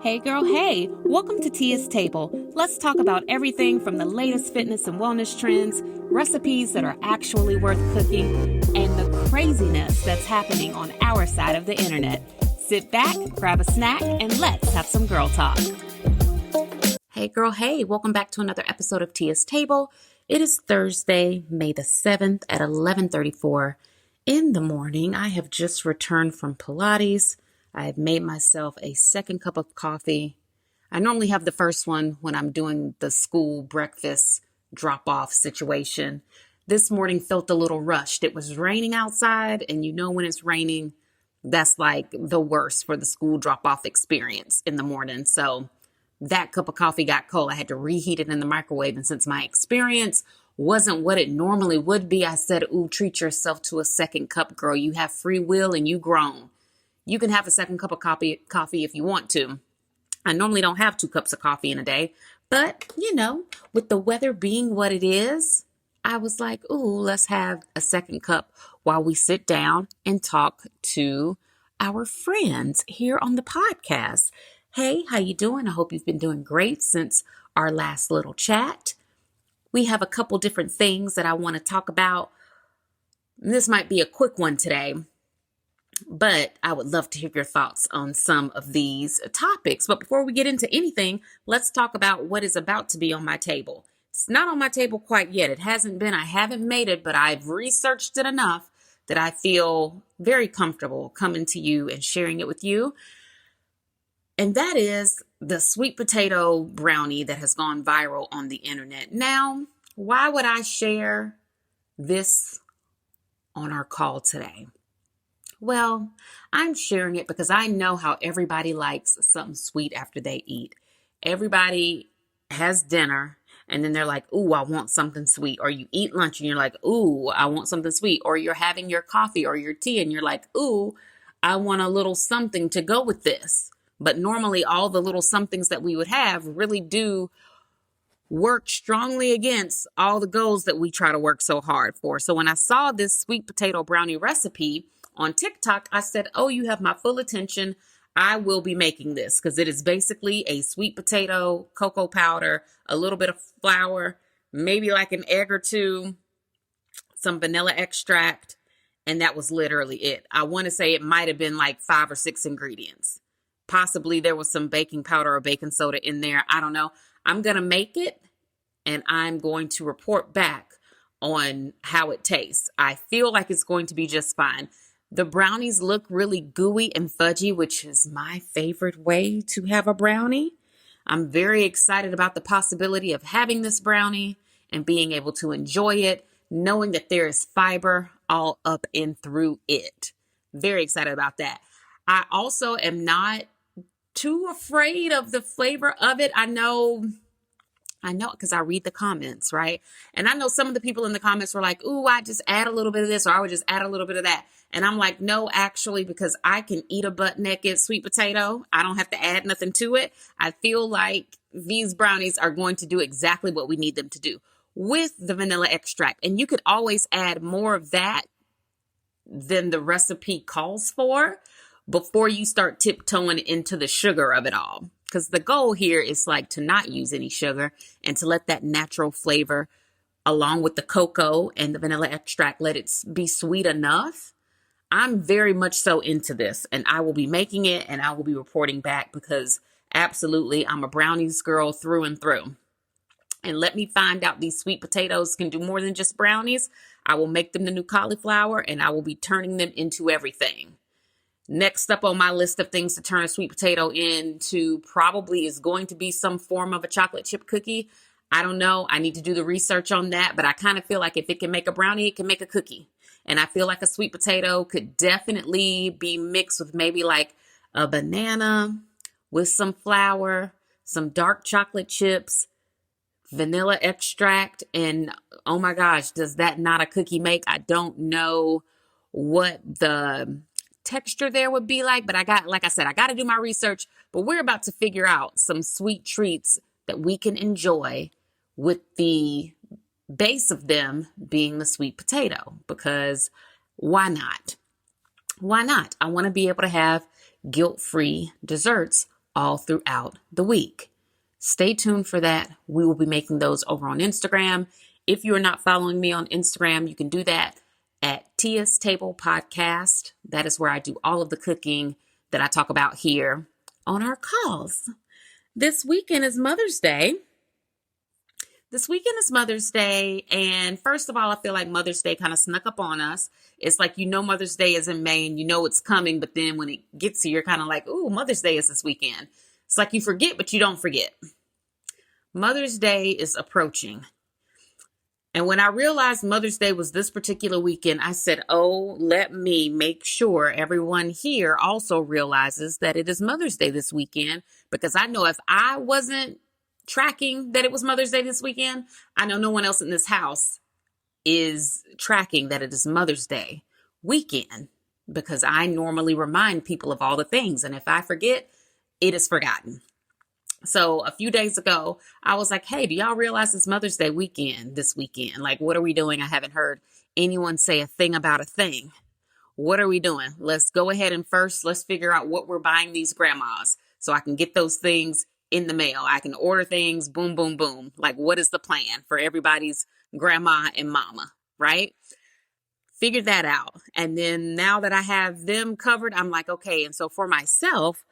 Hey girl, hey, welcome to Tia's Table. Let's talk about everything from the latest fitness and wellness trends, recipes that are actually worth cooking, and the craziness that's happening on our side of the internet. Sit back, grab a snack, and let's have some girl talk. Hey girl, hey, welcome back to another episode of Tia's Table. It is Thursday, May the 7th at 11:34 in the morning. I have just returned from Pilates. I've made myself a second cup of coffee. I normally have the first one when I'm doing the school breakfast drop-off situation. This morning felt a little rushed. It was raining outside, and you know when it's raining, that's like the worst for the school drop-off experience in the morning. So that cup of coffee got cold. I had to reheat it in the microwave, and since my experience wasn't what it normally would be, I said, ooh, treat yourself to a second cup, girl. You have free will and you grown. You can have a second cup of coffee if you want to. I normally don't have 2 cups of coffee in a day, but with the weather being what it is, I was like, ooh, let's have a second cup while we sit down and talk to our friends here on the podcast. Hey, how you doing? I hope you've been doing great since our last little chat. We have a couple different things that I want to talk about. This might be a quick one today, but I would love to hear your thoughts on some of these topics. But before we get into anything, let's talk about what is about to be on my table. It's not on my table quite yet. It hasn't been. I haven't made it, but I've researched it enough that I feel very comfortable coming to you and sharing it with you. And that is the sweet potato brownie that has gone viral on the internet. Now, why would I share this on our call today? Well, I'm sharing it because I know how everybody likes something sweet after they eat. Everybody has dinner and then they're like, ooh, I want something sweet. Or you eat lunch and you're like, ooh, I want something sweet. Or you're having your coffee or your tea and you're like, ooh, I want a little something to go with this. But normally all the little somethings that we would have really do work strongly against all the goals that we try to work so hard for. So when I saw this sweet potato brownie recipe on TikTok, I said, oh, you have my full attention. I will be making this because it is basically a sweet potato, cocoa powder, a little bit of flour, maybe like an egg or two, some vanilla extract. And that was literally it. I want to say it might have been like 5 or 6 ingredients. Possibly there was some baking powder or baking soda in there. I don't know. I'm going to make it and I'm going to report back on how it tastes. I feel like it's going to be just fine. The brownies look really gooey and fudgy, which is my favorite way to have a brownie. I'm very excited about the possibility of having this brownie and being able to enjoy it, knowing that there is fiber all up and through it. Very excited about that. I also am not too afraid of the flavor of it. I know because I read the comments, right? And I know some of the people in the comments were like, ooh, I just add a little bit of this or I would just add a little bit of that. And I'm like, no, actually, because I can eat a butt naked sweet potato. I don't have to add nothing to it. I feel like these brownies are going to do exactly what we need them to do with the vanilla extract. And you could always add more of that than the recipe calls for before you start tiptoeing into the sugar of it all. Because the goal here is like to not use any sugar and to let that natural flavor along with the cocoa and the vanilla extract, let it be sweet enough. I'm very much so into this and I will be making it and I will be reporting back because absolutely I'm a brownies girl through and through. And let me find out these sweet potatoes can do more than just brownies. I will make them the new cauliflower and I will be turning them into everything. Next up on my list of things to turn a sweet potato into probably is going to be some form of a chocolate chip cookie. I don't know. I need to do the research on that, but I kind of feel like if it can make a brownie, it can make a cookie. And I feel like a sweet potato could definitely be mixed with maybe like a banana with some flour, some dark chocolate chips, vanilla extract. And oh my gosh, does that not a cookie make? I don't know what the texture there would be like, but I got to do my research, but we're about to figure out some sweet treats that we can enjoy with the base of them being the sweet potato, because why not? Why not? I want to be able to have guilt-free desserts all throughout the week. Stay tuned for that. We will be making those over on Instagram. If you are not following me on Instagram, you can do that at Tia's Table Podcast. That is where I do all of the cooking that I talk about here on our calls. This weekend is Mother's Day. And first of all, I feel like Mother's Day kind of snuck up on us. It's like, Mother's Day is in May and it's coming, but then when it gets here, you're kind of like, ooh, Mother's Day is this weekend. It's like you forget, but you don't forget. Mother's Day is approaching. And when I realized Mother's Day was this particular weekend, I said, oh, let me make sure everyone here also realizes that it is Mother's Day this weekend, because I know if I wasn't tracking that it was Mother's Day this weekend, I know no one else in this house is tracking that it is Mother's Day weekend, because I normally remind people of all the things. And if I forget, it is forgotten. So a few days ago, I was like, hey, do y'all realize it's Mother's Day weekend this weekend? Like, what are we doing? I haven't heard anyone say a thing about a thing. What are we doing? Let's go ahead and first, let's figure out what we're buying these grandmas so I can get those things in the mail. I can order things, boom, boom, boom. Like, what is the plan for everybody's grandma and mama, right? Figure that out. And then now that I have them covered, I'm like, okay. And so for myself,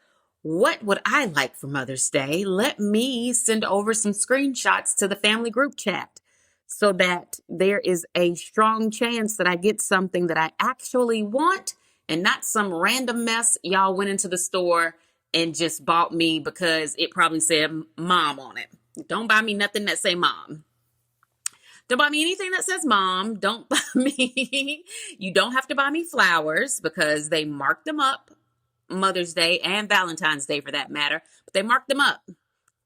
what would I like for Mother's Day? Let me send over some screenshots to the family group chat so that there is a strong chance that I get something that I actually want and not some random mess y'all went into the store and just bought me because it probably said mom on it. Don't buy me nothing that say mom. Don't buy me anything that says mom. Don't buy me. You don't have to buy me flowers because they marked them up. Mother's Day and Valentine's Day for that matter, but they marked them up.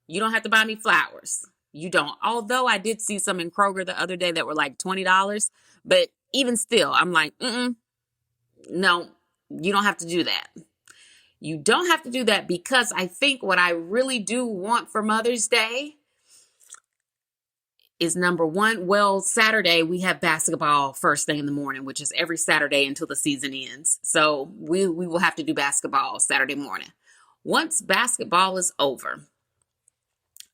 You don't have to buy me flowers. You don't. Although I did see some in Kroger the other day that were like $20, but even still, I'm like, no, you don't have to do that. You don't have to do that, because I think what I really do want for Mother's Day is number one. Well, Saturday we have basketball first thing in the morning, which is every Saturday until the season ends. So we will have to do basketball Saturday morning. Once basketball is over,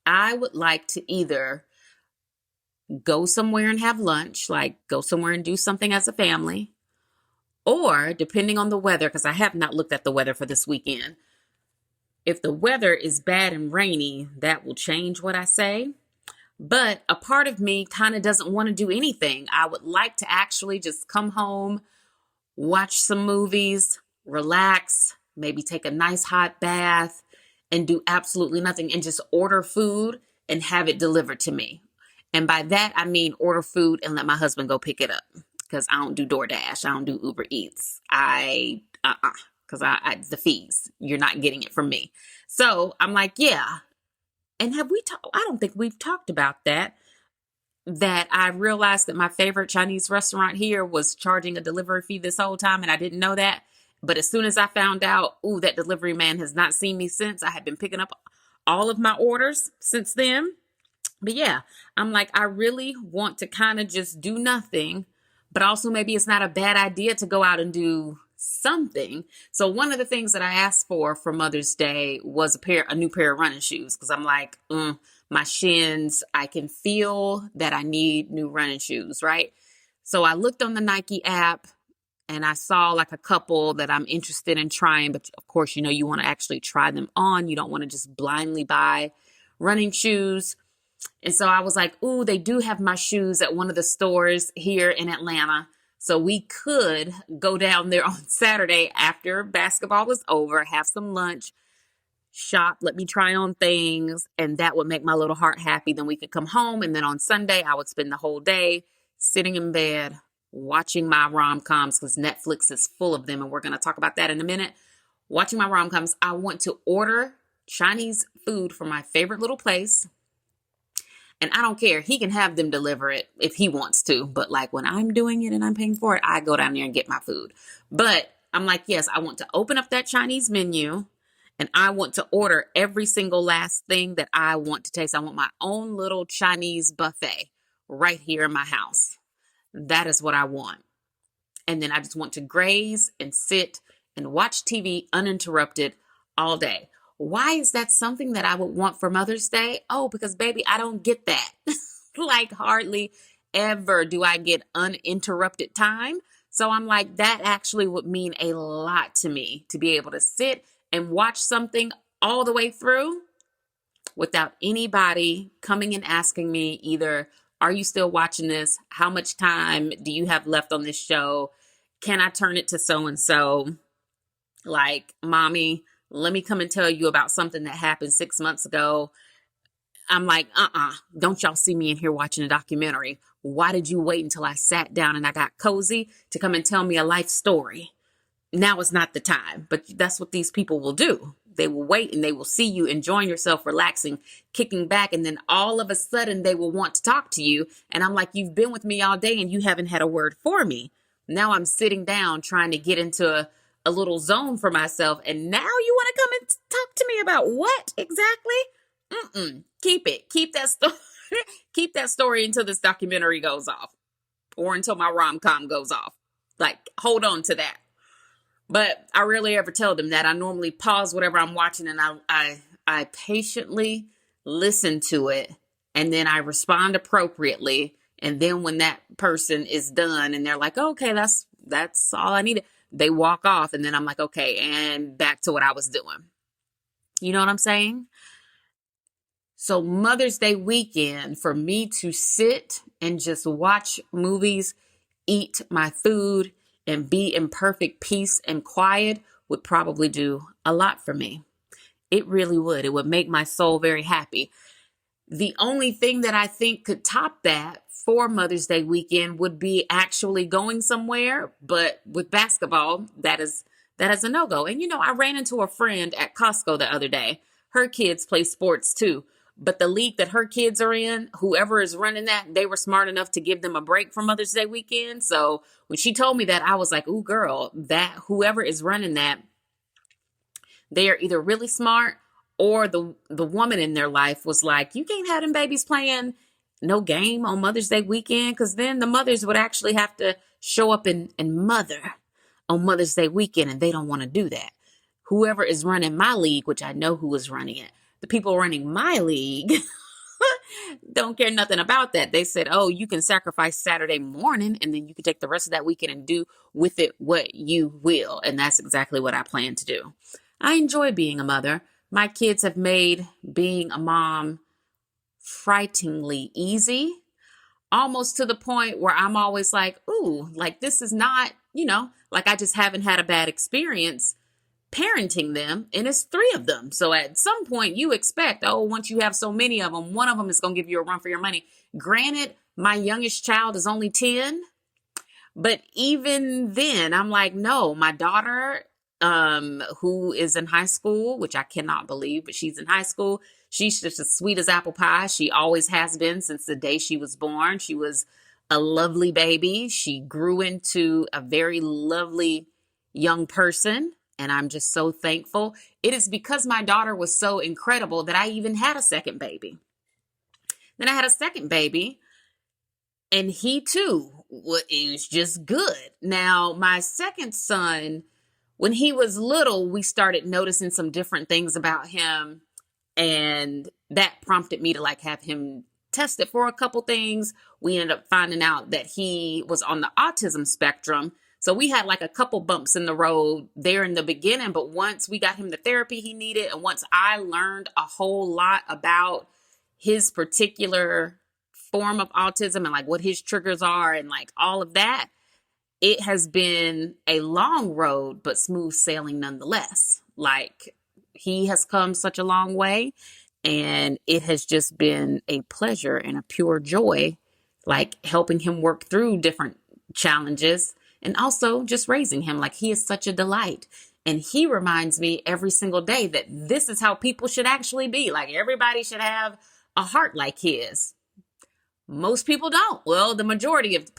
I would like to either go somewhere and have lunch, like go somewhere and do something as a family, or depending on the weather, because I have not looked at the weather for this weekend. If the weather is bad and rainy, that will change what I say. But a part of me kind of doesn't want to do anything. I would like to actually just come home, watch some movies, relax, maybe take a nice hot bath and do absolutely nothing and just order food and have it delivered to me. And by that, I mean order food and let my husband go pick it up, because I don't do DoorDash. I don't do Uber Eats. Because the fees, you're not getting it from me. So I'm like, yeah. And have we talked? I don't think we've talked about that I realized that my favorite Chinese restaurant here was charging a delivery fee this whole time, and I didn't know that. But as soon as I found out, that delivery man has not seen me since. I had been picking up all of my orders since then. But yeah, I'm like, I really want to kind of just do nothing, but also maybe it's not a bad idea to go out and do something. So one of the things that I asked for Mother's Day was a new pair of running shoes, because I'm like, my shins, I can feel that I need new running shoes, right? So I looked on the Nike app and I saw like a couple that I'm interested in trying, but of course, you want to actually try them on. You don't want to just blindly buy running shoes. And so I was like, they do have my shoes at one of the stores here in Atlanta. So we could go down there on Saturday after basketball was over, have some lunch, shop, let me try on things, and that would make my little heart happy. Then we could come home, and then on Sunday, I would spend the whole day sitting in bed, watching my rom-coms, because Netflix is full of them, and we're going to talk about that in a minute. Watching my rom-coms. I want to order Chinese food from my favorite little place. And I don't care. He can have them deliver it if he wants to. But like when I'm doing it and I'm paying for it, I go down there and get my food. But I'm like, yes, I want to open up that Chinese menu and I want to order every single last thing that I want to taste. I want my own little Chinese buffet right here in my house. That is what I want. And then I just want to graze and sit and watch TV uninterrupted all day. Why is that something that I would want for Mother's Day? Oh, because baby, I don't get that. Like hardly ever do I get uninterrupted time. So I'm like, that actually would mean a lot to me to be able to sit and watch something all the way through without anybody coming and asking me either, are you still watching this? How much time do you have left on this show? Can I turn it to so and so? Like, mommy, let me come and tell you about something that happened 6 months ago. I'm like, don't y'all see me in here watching a documentary? Why did you wait until I sat down and I got cozy to come and tell me a life story? Now is not the time. But that's what these people will do. They will wait and they will see you enjoying yourself, relaxing, kicking back. And then all of a sudden they will want to talk to you. And I'm like, you've been with me all day and you haven't had a word for me. Now I'm sitting down trying to get into a little zone for myself. And now you want to come and talk to me about what exactly? Keep it. Keep that story. Keep that story until this documentary goes off or until my rom-com goes off. Like, hold on to that. But I rarely ever tell them that. I normally pause whatever I'm watching and I patiently listen to it and then I respond appropriately. And then when that person is done and they're like, okay, that's all I needed, they walk off and then I'm like, okay, and back to what I was doing. You know what I'm saying? So Mother's Day weekend, for me to sit and just watch movies, eat my food, and be in perfect peace and quiet would probably do a lot for me. It really would. It would make my soul very happy. The only thing that I think could top that for Mother's Day weekend would be actually going somewhere. But with basketball, that is a no-go. And, I ran into a friend at Costco the other day. Her kids play sports too. But the league that her kids are in, whoever is running that, they were smart enough to give them a break for Mother's Day weekend. So when she told me that, I was like, ooh, girl, that whoever is running that, they are either really smart or the woman in their life was like, you can't have them babies playing no game on Mother's Day weekend, because then the mothers would actually have to show up and mother on Mother's Day weekend, and they don't want to do that. Whoever is running my league, which I know who is running it, the people running my league don't care nothing about that. They said, oh, you can sacrifice Saturday morning and then you can take the rest of that weekend and do with it what you will. And that's exactly what I plan to do. I enjoy being a mother. My kids have made being a mom frighteningly easy, almost to the point where I'm always like, ooh, like this is not, like I just haven't had a bad experience parenting them, and it's 3 of them. So at some point you expect, once you have so many of them, one of them is going to give you a run for your money. Granted, my youngest child is only 10, but even then I'm like, no, my daughter, who is in high school, which I cannot believe, but she's in high school. She's just as sweet as apple pie. She always has been since the day she was born. She was a lovely baby. She grew into a very lovely young person. And I'm just so thankful. It is because my daughter was so incredible that I even had a second baby. Then I had a second baby, and he too was just good. Now, my second son, when he was little, we started noticing some different things about him. And that prompted me to have him tested for a couple things. We ended up finding out that he was on the autism spectrum. So we had a couple bumps in the road there in the beginning, but once we got him the therapy he needed, and once I learned a whole lot about his particular form of autism and what his triggers are and all of that, it has been a long road, but smooth sailing nonetheless. He has come such a long way, and it has just been a pleasure and a pure joy, helping him work through different challenges. And also just raising him. He is such a delight. And he reminds me every single day that this is how people should actually be. Everybody should have a heart like his. Most people don't. Well, the majority of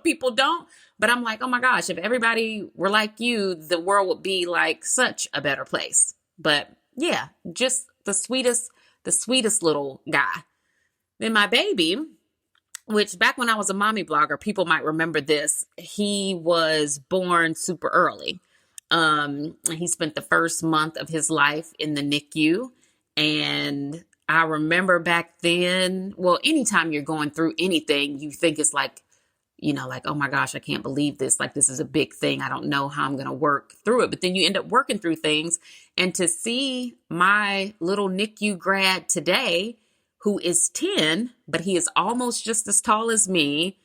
people don't. But I'm like, oh my gosh, if everybody were like you, the world would be such a better place. But yeah, just the sweetest little guy. Then my baby, which back when I was a mommy blogger, people might remember this. He was born super early. He spent the first month of his life in the NICU. And I remember back then, well, anytime you're going through anything, you think it's like, like, oh my gosh, I can't believe this. Like, this is a big thing. I don't know how I'm going to work through it. But then you end up working through things. And to see my little NICU grad today, who is 10, but he is almost just as tall as me,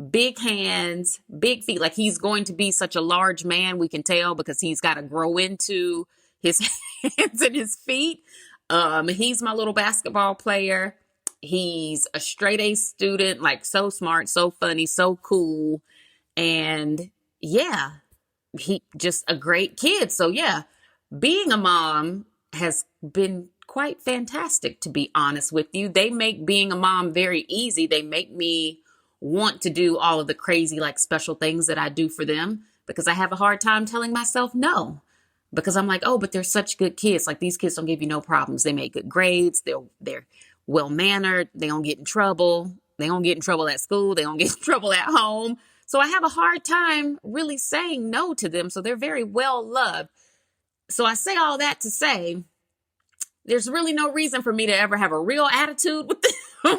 big hands, big feet. Like, he's going to be such a large man, we can tell, because he's got to grow into his hands and his feet. He's my little basketball player. He's a straight A student, like so smart, so funny, so cool. And yeah, he just a great kid. So yeah, being a mom has been quite fantastic, to be honest with you. They make being a mom very easy. They make me want to do all of the crazy, like, special things that I do for them, because I have a hard time telling myself no. Because I'm like, oh, but they're such good kids. Like, these kids don't give you no problems. They make good grades. They're well-mannered. They don't get in trouble. They don't get in trouble at school. They don't get in trouble at home. So I have a hard time really saying no to them. So they're very well loved. So I say all that to say, there's really no reason for me to ever have a real attitude with them.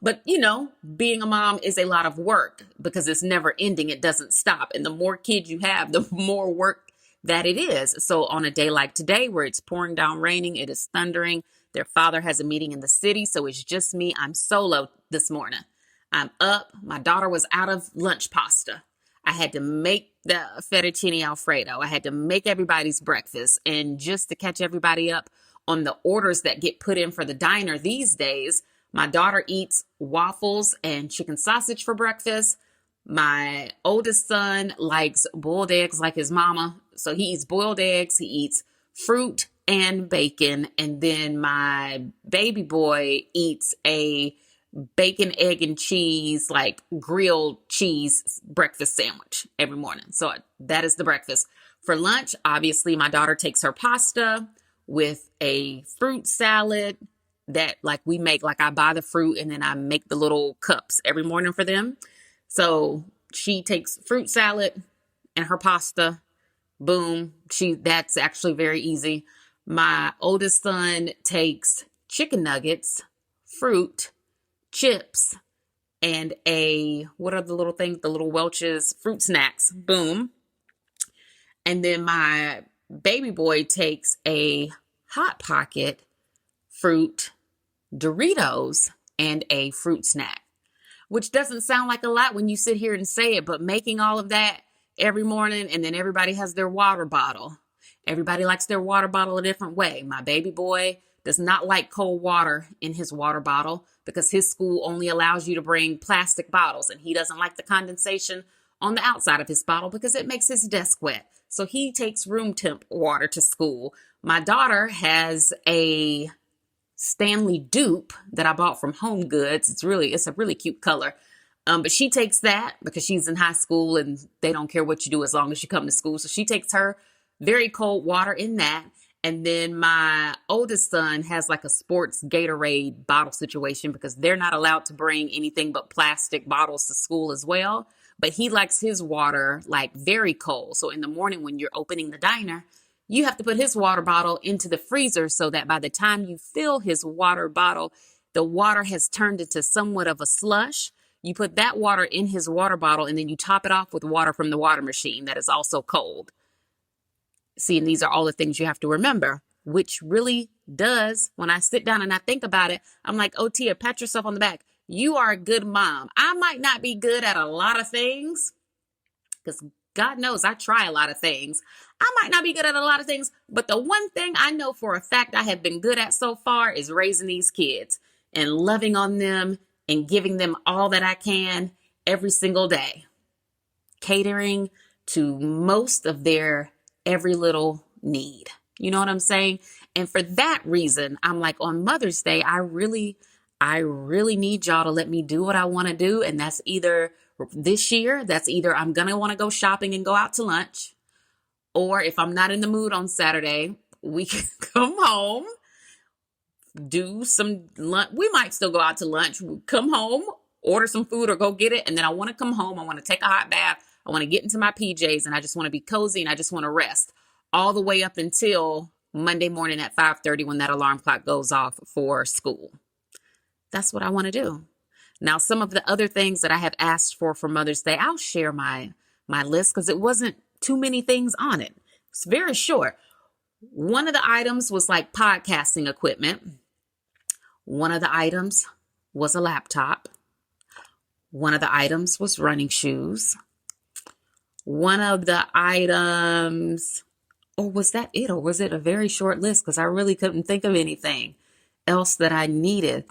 But, being a mom is a lot of work because it's never ending. It doesn't stop. And the more kids you have, the more work that it is. So on a day like today, where it's pouring down raining, it is thundering. Their father has a meeting in the city, so it's just me. I'm solo this morning. I'm up. My daughter was out of lunch pasta. I had to make the fettuccine Alfredo. I had to make everybody's breakfast. And just to catch everybody up on the orders that get put in for the diner these days, my daughter eats waffles and chicken sausage for breakfast. My oldest son likes boiled eggs like his mama. So he eats boiled eggs. He eats fruit and bacon. And then my baby boy eats a bacon, egg, and cheese, like grilled cheese breakfast sandwich every morning. So that is the breakfast. For lunch, obviously, my daughter takes her pasta with a fruit salad that, like, we make, like, I buy the fruit and then I make the little cups every morning for them. So she takes fruit salad and her pasta. Boom. That's actually very easy. My oldest son takes chicken nuggets, fruit, chips, and what are the little things? The little Welch's fruit snacks. Boom. And then my baby boy takes a Hot Pocket, fruit, Doritos, and a fruit snack, which doesn't sound like a lot when you sit here and say it, but making all of that every morning, and then everybody has their water bottle. Everybody likes their water bottle a different way. My baby boy does not like cold water in his water bottle because his school only allows you to bring plastic bottles, and he doesn't like the condensation on the outside of his bottle because it makes his desk wet. So he takes room temp water to school. My daughter has a Stanley dupe that I bought from Home Goods. It's a really cute color. But she takes that because she's in high school and they don't care what you do as long as you come to school. So she takes her very cold water in that. And then my oldest son has like a sports Gatorade bottle situation because they're not allowed to bring anything but plastic bottles to school as well. But he likes his water like very cold. So in the morning when you're opening the diner, you have to put his water bottle into the freezer so that by the time you fill his water bottle, the water has turned into somewhat of a slush. You put that water in his water bottle and then you top it off with water from the water machine that is also cold. See, and these are all the things you have to remember, which really does, when I sit down and I think about it, I'm like, oh, Tia, pat yourself on the back. You are a good mom. I might not be good at a lot of things because God knows I try a lot of things. I might not be good at a lot of things, but the one thing I know for a fact I have been good at so far is raising these kids and loving on them and giving them all that I can every single day, catering to most of their every little need. You know what I'm saying? And for that reason, I'm like, on Mother's Day, I really need y'all to let me do what I want to do. And that's either this year, I'm going to want to go shopping and go out to lunch. Or if I'm not in the mood on Saturday, we can come home, do some lunch. We might still go out to lunch, come home, order some food or go get it. And then I want to come home. I want to take a hot bath. I want to get into my PJs and I just want to be cozy and I just want to rest all the way up until Monday morning at 5:30 when that alarm clock goes off for school. That's what I want to do. Now, some of the other things that I have asked for Mother's Day, I'll share my list because it wasn't too many things on it. It's very short. One of the items was like podcasting equipment. One of the items was a laptop. One of the items was running shoes. One of the items, or was that it? Or was it a very short list? Because I really couldn't think of anything else that I needed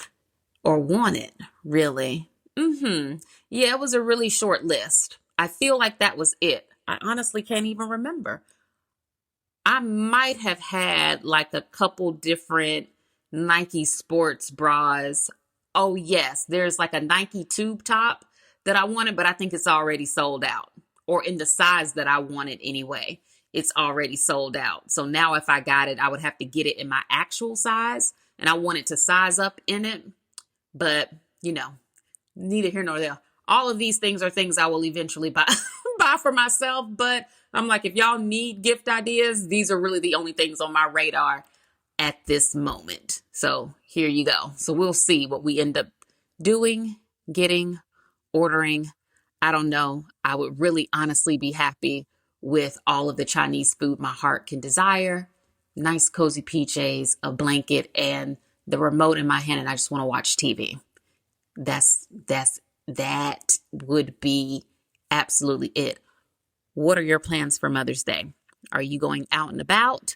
or wanted, really. Yeah, it was a really short list. I feel like that was it. I honestly can't even remember. I might have had like a couple different Nike sports bras. Oh, yes, there's like a Nike tube top that I wanted, but I think it's already sold out, or in the size that I wanted anyway. It's already sold out. So now if I got it, I would have to get it in my actual size, and I wanted to size up in it. But, neither here nor there. All of these things are things I will eventually buy for myself. But I'm like, if y'all need gift ideas, these are really the only things on my radar at this moment. So here you go. So we'll see what we end up doing, getting, ordering. I don't know. I would really honestly be happy with all of the Chinese food my heart can desire. Nice cozy PJs, a blanket, and the remote in my hand, and I just want to watch TV. That would be absolutely it. What are your plans for Mother's Day? Are you going out and about?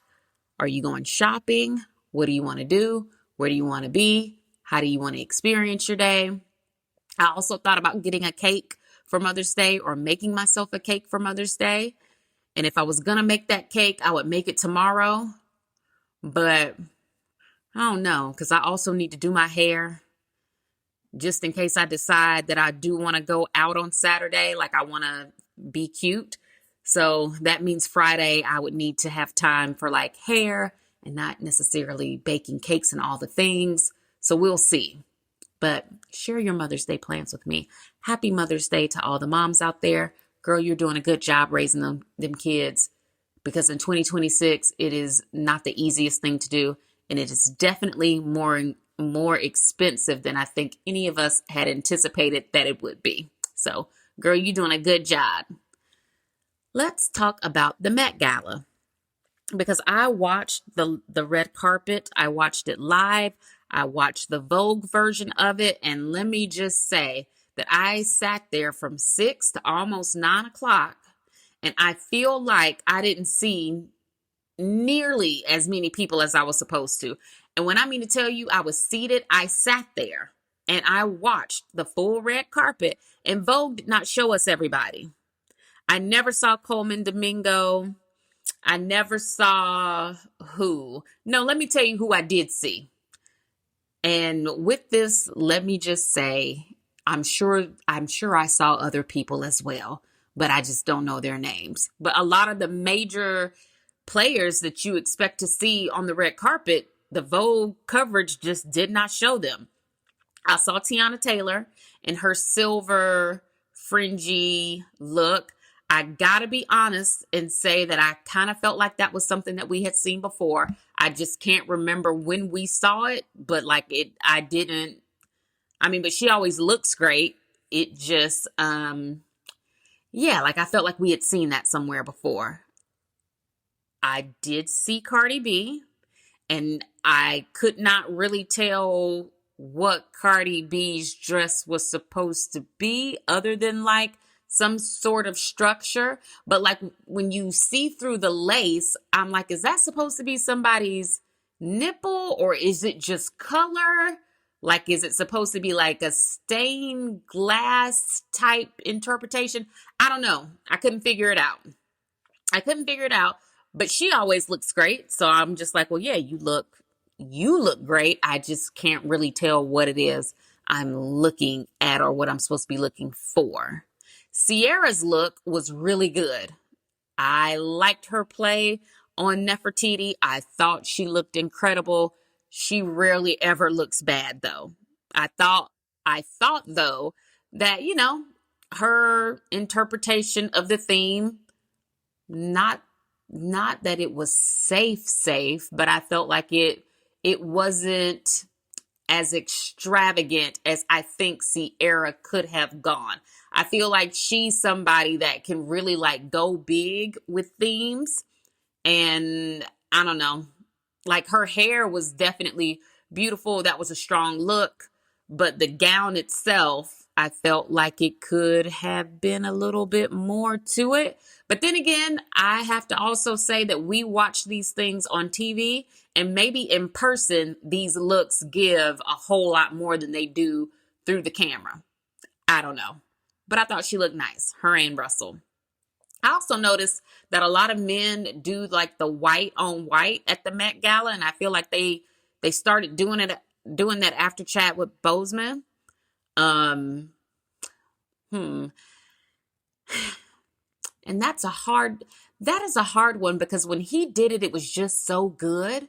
Are you going shopping? What do you want to do? Where do you want to be? How do you want to experience your day? I also thought about getting a cake for Mother's Day or making myself a cake for Mother's Day. And if I was going to make that cake, I would make it tomorrow. But I don't know, because I also need to do my hair just in case I decide that I do want to go out on Saturday, like I want to be cute. So that means Friday I would need to have time for like hair and not necessarily baking cakes and all the things. So we'll see. But share your Mother's Day plans with me. Happy Mother's Day to all the moms out there. Girl, you're doing a good job raising them kids, because in 2026, it is not the easiest thing to do. And it is definitely more expensive than I think any of us had anticipated that it would be. So, girl, you're doing a good job. Let's talk about the Met Gala, because I watched the red carpet. I watched it live. I watched the Vogue version of it. And let me just say that I sat there from 6 to almost 9 o'clock. And I feel like I didn't see nearly as many people as I was supposed to. And when I mean to tell you, I was seated, I sat there and I watched the full red carpet, and Vogue did not show us everybody. I never saw Coleman Domingo. I never saw who. No, let me tell you who I did see. And with this, let me just say, I'm sure I saw other people as well, but I just don't know their names. But a lot of the major players that you expect to see on the red carpet, the Vogue coverage just did not show them. I saw Tiana Taylor in her silver fringy look. I gotta be honest and say that I kind of felt like that was something that we had seen before. I just can't remember when we saw it, but but she always looks great. It just, I felt like we had seen that somewhere before. I did see Cardi B, and I could not really tell what Cardi B's dress was supposed to be other than like some sort of structure. But like when you see through the lace, I'm like, is that supposed to be somebody's nipple, or is it just color? Like, is it supposed to be like a stained glass type interpretation? I don't know. I couldn't figure it out. But she always looks great. So I'm just like, well, yeah, you look great. I just can't really tell what it is I'm looking at or what I'm supposed to be looking for. Sierra's look was really good. I liked her play on Nefertiti. I thought she looked incredible. She rarely ever looks bad though. I thought though that, her interpretation of the theme, not not that it was safe, but I felt like it wasn't as extravagant as I think Sierra could have gone. I feel like she's somebody that can really like go big with themes. And I don't know, like her hair was definitely beautiful. That was a strong look. But the gown itself, I felt like it could have been a little bit more to it. But then again, I have to also say that we watch these things on TV, and maybe in person, these looks give a whole lot more than they do through the camera. I don't know. But I thought she looked nice, her and Russell. I also noticed that a lot of men do like the white on white at the Met Gala, and I feel like they started doing that after chat with Bozeman. Um, hmm. And that is a hard one, because when he did it, it was just so good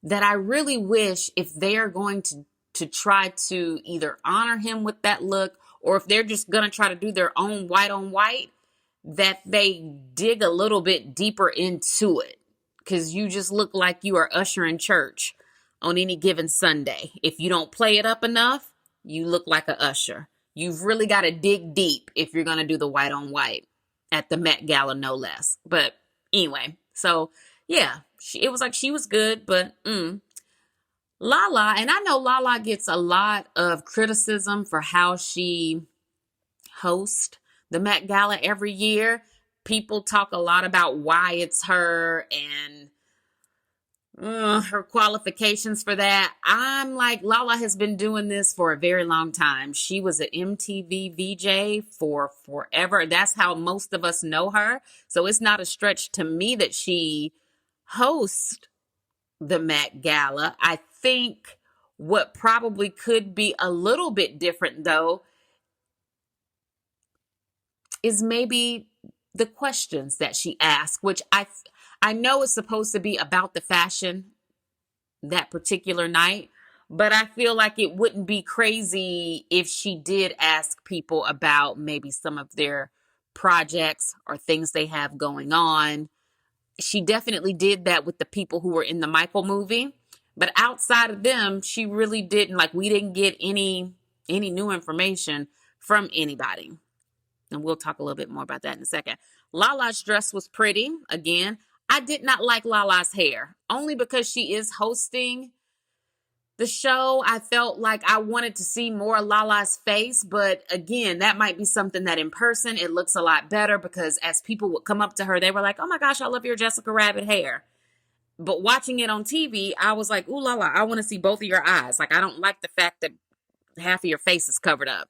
that I really wish, if they're going to try to either honor him with that look, or if they're just going to try to do their own white on white, that they dig a little bit deeper into it. Because you just look like you are ushering church on any given Sunday. If you don't play it up enough, you look like a usher. You've really got to dig deep if you're going to do the white on white at the Met Gala, no less. But anyway, so yeah, it was like she was good, but Lala, and I know Lala gets a lot of criticism for how she hosts the Met Gala every year. People talk a lot about why it's her and her qualifications for that. I'm like, Lala has been doing this for a very long time. She was an MTV VJ for forever. That's how most of us know her. So it's not a stretch to me that she hosts the Met Gala. I think what probably could be a little bit different, though, is maybe the questions that she asked, which I know is supposed to be about the fashion that particular night, but I feel like it wouldn't be crazy if she did ask people about maybe some of their projects or things they have going on. She definitely did that with the people who were in the Michael movie, but outside of them, she really didn't, like, we didn't get any new information from anybody. And we'll talk a little bit more about that in a second. Lala's dress was pretty. Again, I did not like Lala's hair, only because she is hosting the show. I felt like I wanted to see more of Lala's face. But again, that might be something that in person, it looks a lot better, because as people would come up to her, they were like, oh my gosh, I love your Jessica Rabbit hair. But watching it on TV, I was like, ooh, Lala, I want to see both of your eyes. Like, I don't like the fact that half of your face is covered up.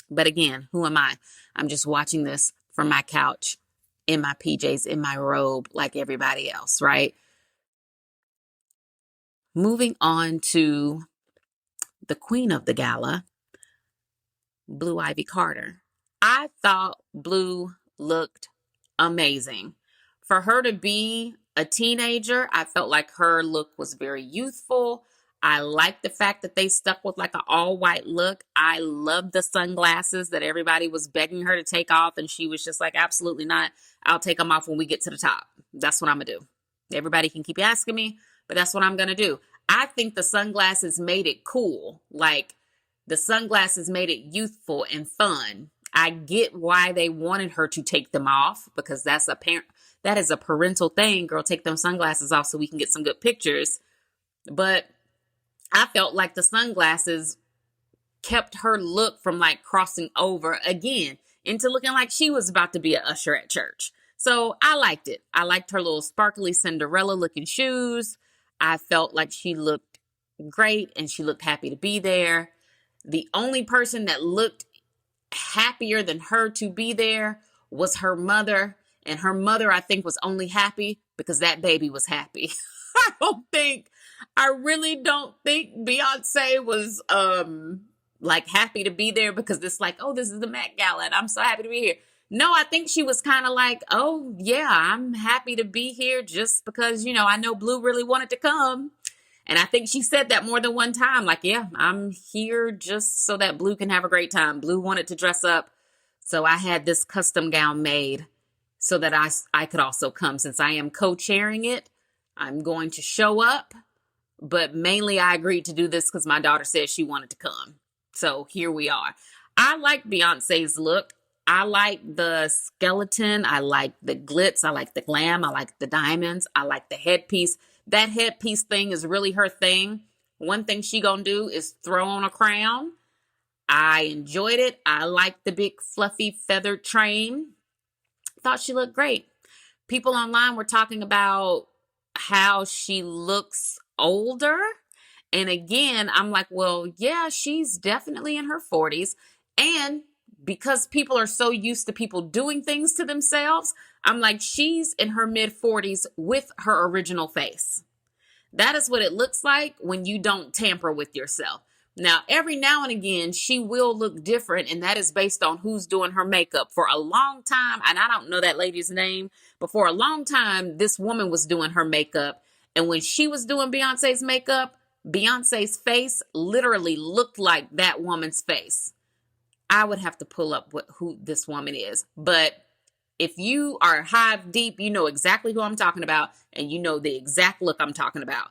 But again, who am I? I'm just watching this from my couch, in my PJs, in my robe, like everybody else, right? Moving on to the queen of the gala, Blue Ivy Carter. I thought Blue looked amazing. For her to be a teenager, I felt like her look was very youthful. I like the fact that they stuck with like an all white look. I love the sunglasses that everybody was begging her to take off, and she was just like, absolutely not. I'll take them off when we get to the top. That's what I'm going to do. Everybody can keep asking me, but that's what I'm going to do. I think the sunglasses made it cool. Like, the sunglasses made it youthful and fun. I get why they wanted her to take them off, because that is a parental thing. Girl, take them sunglasses off so we can get some good pictures. But I felt like the sunglasses kept her look from like crossing over again into looking like she was about to be an usher at church. So I liked it. I liked her little sparkly Cinderella looking shoes. I felt like she looked great and she looked happy to be there. The only person that looked happier than her to be there was her mother. And her mother, I think, was only happy because that baby was happy. I really don't think Beyonce was like happy to be there because it's like, oh, this is the Met Gala and I'm so happy to be here. No, I think she was kind of like, oh yeah, I'm happy to be here just because, I know Blue really wanted to come. And I think she said that more than one time. Like, yeah, I'm here just so that Blue can have a great time. Blue wanted to dress up So I had this custom gown made so that I could also come. Since I am co-chairing it, I'm going to show up. But mainly I agreed to do this because my daughter said she wanted to come. So here we are. I like Beyonce's look. I like the skeleton. I like the glitz. I like the glam. I like the diamonds. I like the headpiece. That headpiece thing is really her thing. One thing she gonna do is throw on a crown. I enjoyed it. I like the big fluffy feathered train. Thought she looked great. People online were talking about how she looks older. And again, I'm like, well, yeah, she's definitely in her 40s. And because people are so used to people doing things to themselves, I'm like, she's in her mid 40s with her original face. That is what it looks like when you don't tamper with yourself. Now, every now and again, she will look different, and that is based on who's doing her makeup. For a long time, and I don't know that lady's name, but for a long time, this woman was doing her makeup. And when she was doing Beyonce's makeup, Beyonce's face literally looked like that woman's face. I would have to pull up who this woman is. But if you are hive deep, you know exactly who I'm talking about, and you know the exact look I'm talking about.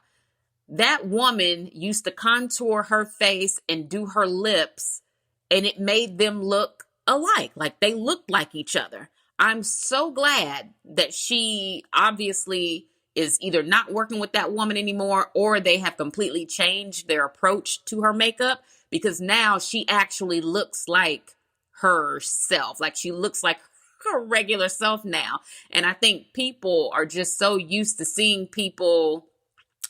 That woman used to contour her face and do her lips, and it made them look alike, like they looked like each other. I'm so glad that she obviously is either not working with that woman anymore, or they have completely changed their approach to her makeup, because now she actually looks like herself. Like she looks like her regular self now. And I think people are just so used to seeing people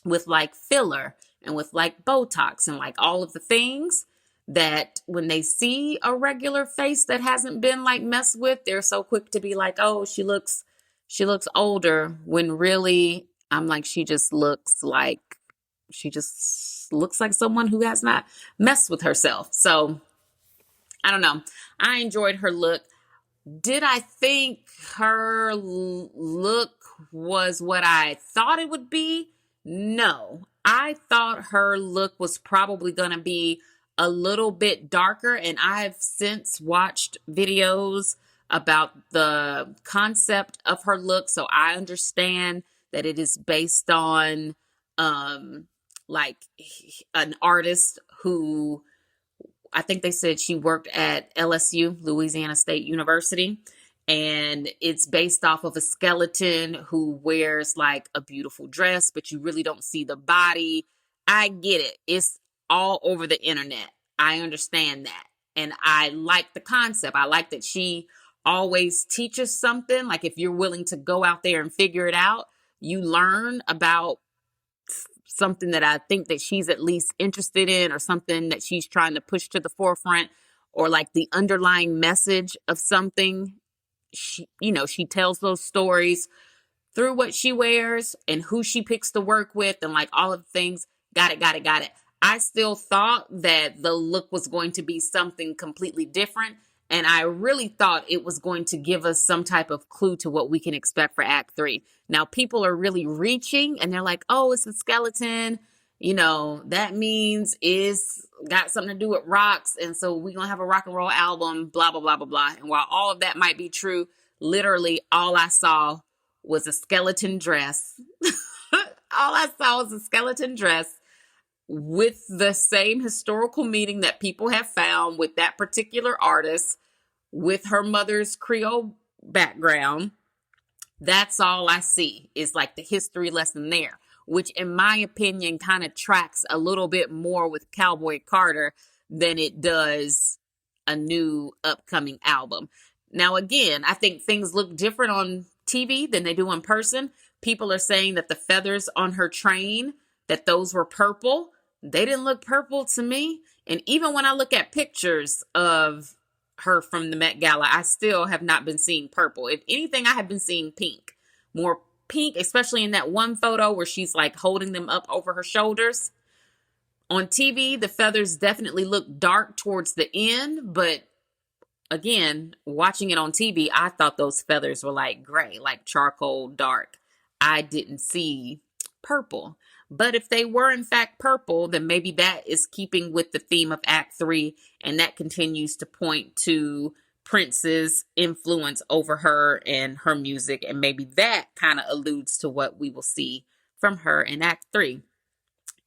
with like filler and with like Botox and like all of the things, that when they see a regular face that hasn't been like messed with, they're so quick to be like, oh, she looks older, when really I'm like, she just looks like someone who has not messed with herself. So I don't know. I enjoyed her look. Did I think her look was what I thought it would be? No. I thought her look was probably going to be a little bit darker, and I've since watched videos about the concept of her look, so I understand that it is based on like an artist who, I think they said she worked at LSU, Louisiana State University, and it's based off of a skeleton who wears like a beautiful dress, but you really don't see the body. I get it. It's all over the internet. I understand that. And I like the concept. I like that she always teaches something. Like if you're willing to go out there and figure it out, you learn about something that I think that she's at least interested in, or something that she's trying to push to the forefront, or like the underlying message of something. She tells those stories through what she wears and who she picks to work with and like all of the things. Got it. I still thought that the look was going to be something completely different. And I really thought it was going to give us some type of clue to what we can expect for Act 3. Now, people are really reaching and they're like, oh, it's a skeleton. That means it's got something to do with rocks. And so we're going to have a rock and roll album, blah, blah, blah, blah, blah. And while all of that might be true, literally all I saw was a skeleton dress. All I saw was a skeleton dress with the same historical meaning that people have found with that particular artist, with her mother's Creole background. That's all I see is like the history lesson there, which in my opinion kind of tracks a little bit more with Cowboy Carter than it does a new upcoming album. Now, again, I think things look different on TV than they do in person. People are saying that the feathers on her train, that those were purple. They didn't look purple to me. And even when I look at pictures of her from the Met Gala, I still have not been seeing purple. If anything, I have been seeing pink. More pink, especially in that one photo where she's like holding them up over her shoulders. On TV, the feathers definitely look dark towards the end, but again, watching it on TV, I thought those feathers were like gray, like charcoal dark. I didn't see purple. But if they were in fact purple, then maybe that is keeping with the theme of Act 3, and that continues to point to Prince's influence over her and her music, and maybe that kind of alludes to what we will see from her in Act 3.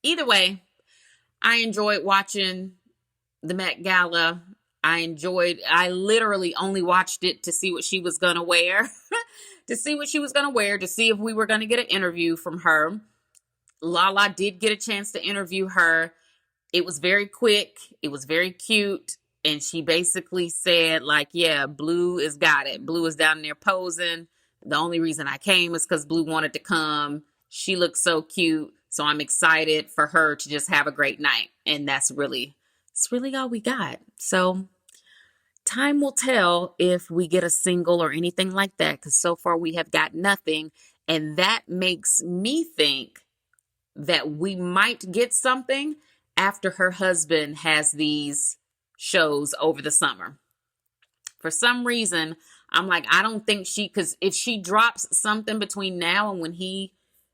Either way, I enjoyed watching the Met Gala. I literally only watched it to see what she was going to wear, to see if we were going to get an interview from her. Lala did get a chance to interview her. It was very quick. It was very cute. And she basically said, like, yeah, Blue has got it. Blue is down there posing. The only reason I came is because Blue wanted to come. She looks so cute. So I'm excited for her to just have a great night. And it's really all we got. So time will tell if we get a single or anything like that, because so far we have got nothing. And that makes me think that we might get something after her husband has these shows over the summer. For some reason, I'm like, I don't think because if she drops something between now and when he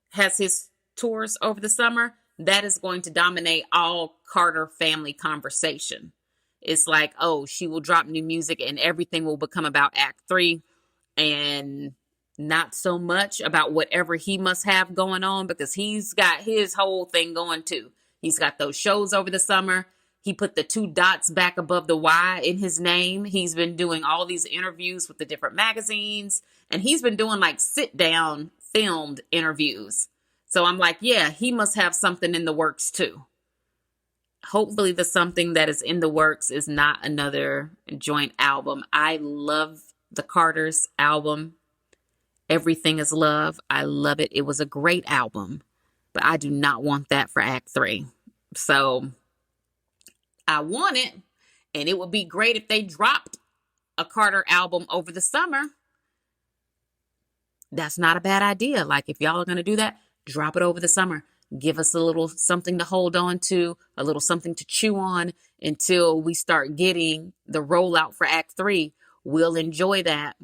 has his tours over the summer, that is going to dominate all Carter family conversation. It's like, oh, she will drop new music and everything will become about Act 3 and not so much about whatever he must have going on, because he's got his whole thing going too. He's got those shows over the summer. He put the 2 dots back above the Y in his name. He's been doing all these interviews with the different magazines, and he's been doing like sit down filmed interviews. So I'm like, yeah, he must have something in the works too. Hopefully the something that is in the works is not another joint album. I love the Carters album. Everything is Love. I love it. It was a great album, but I do not want that for Act 3. So I want it, and it would be great if they dropped a Carter album over the summer. That's not a bad idea. Like, if y'all are going to do that, drop it over the summer. Give us a little something to hold on to, a little something to chew on until we start getting the rollout for Act 3. We'll enjoy that.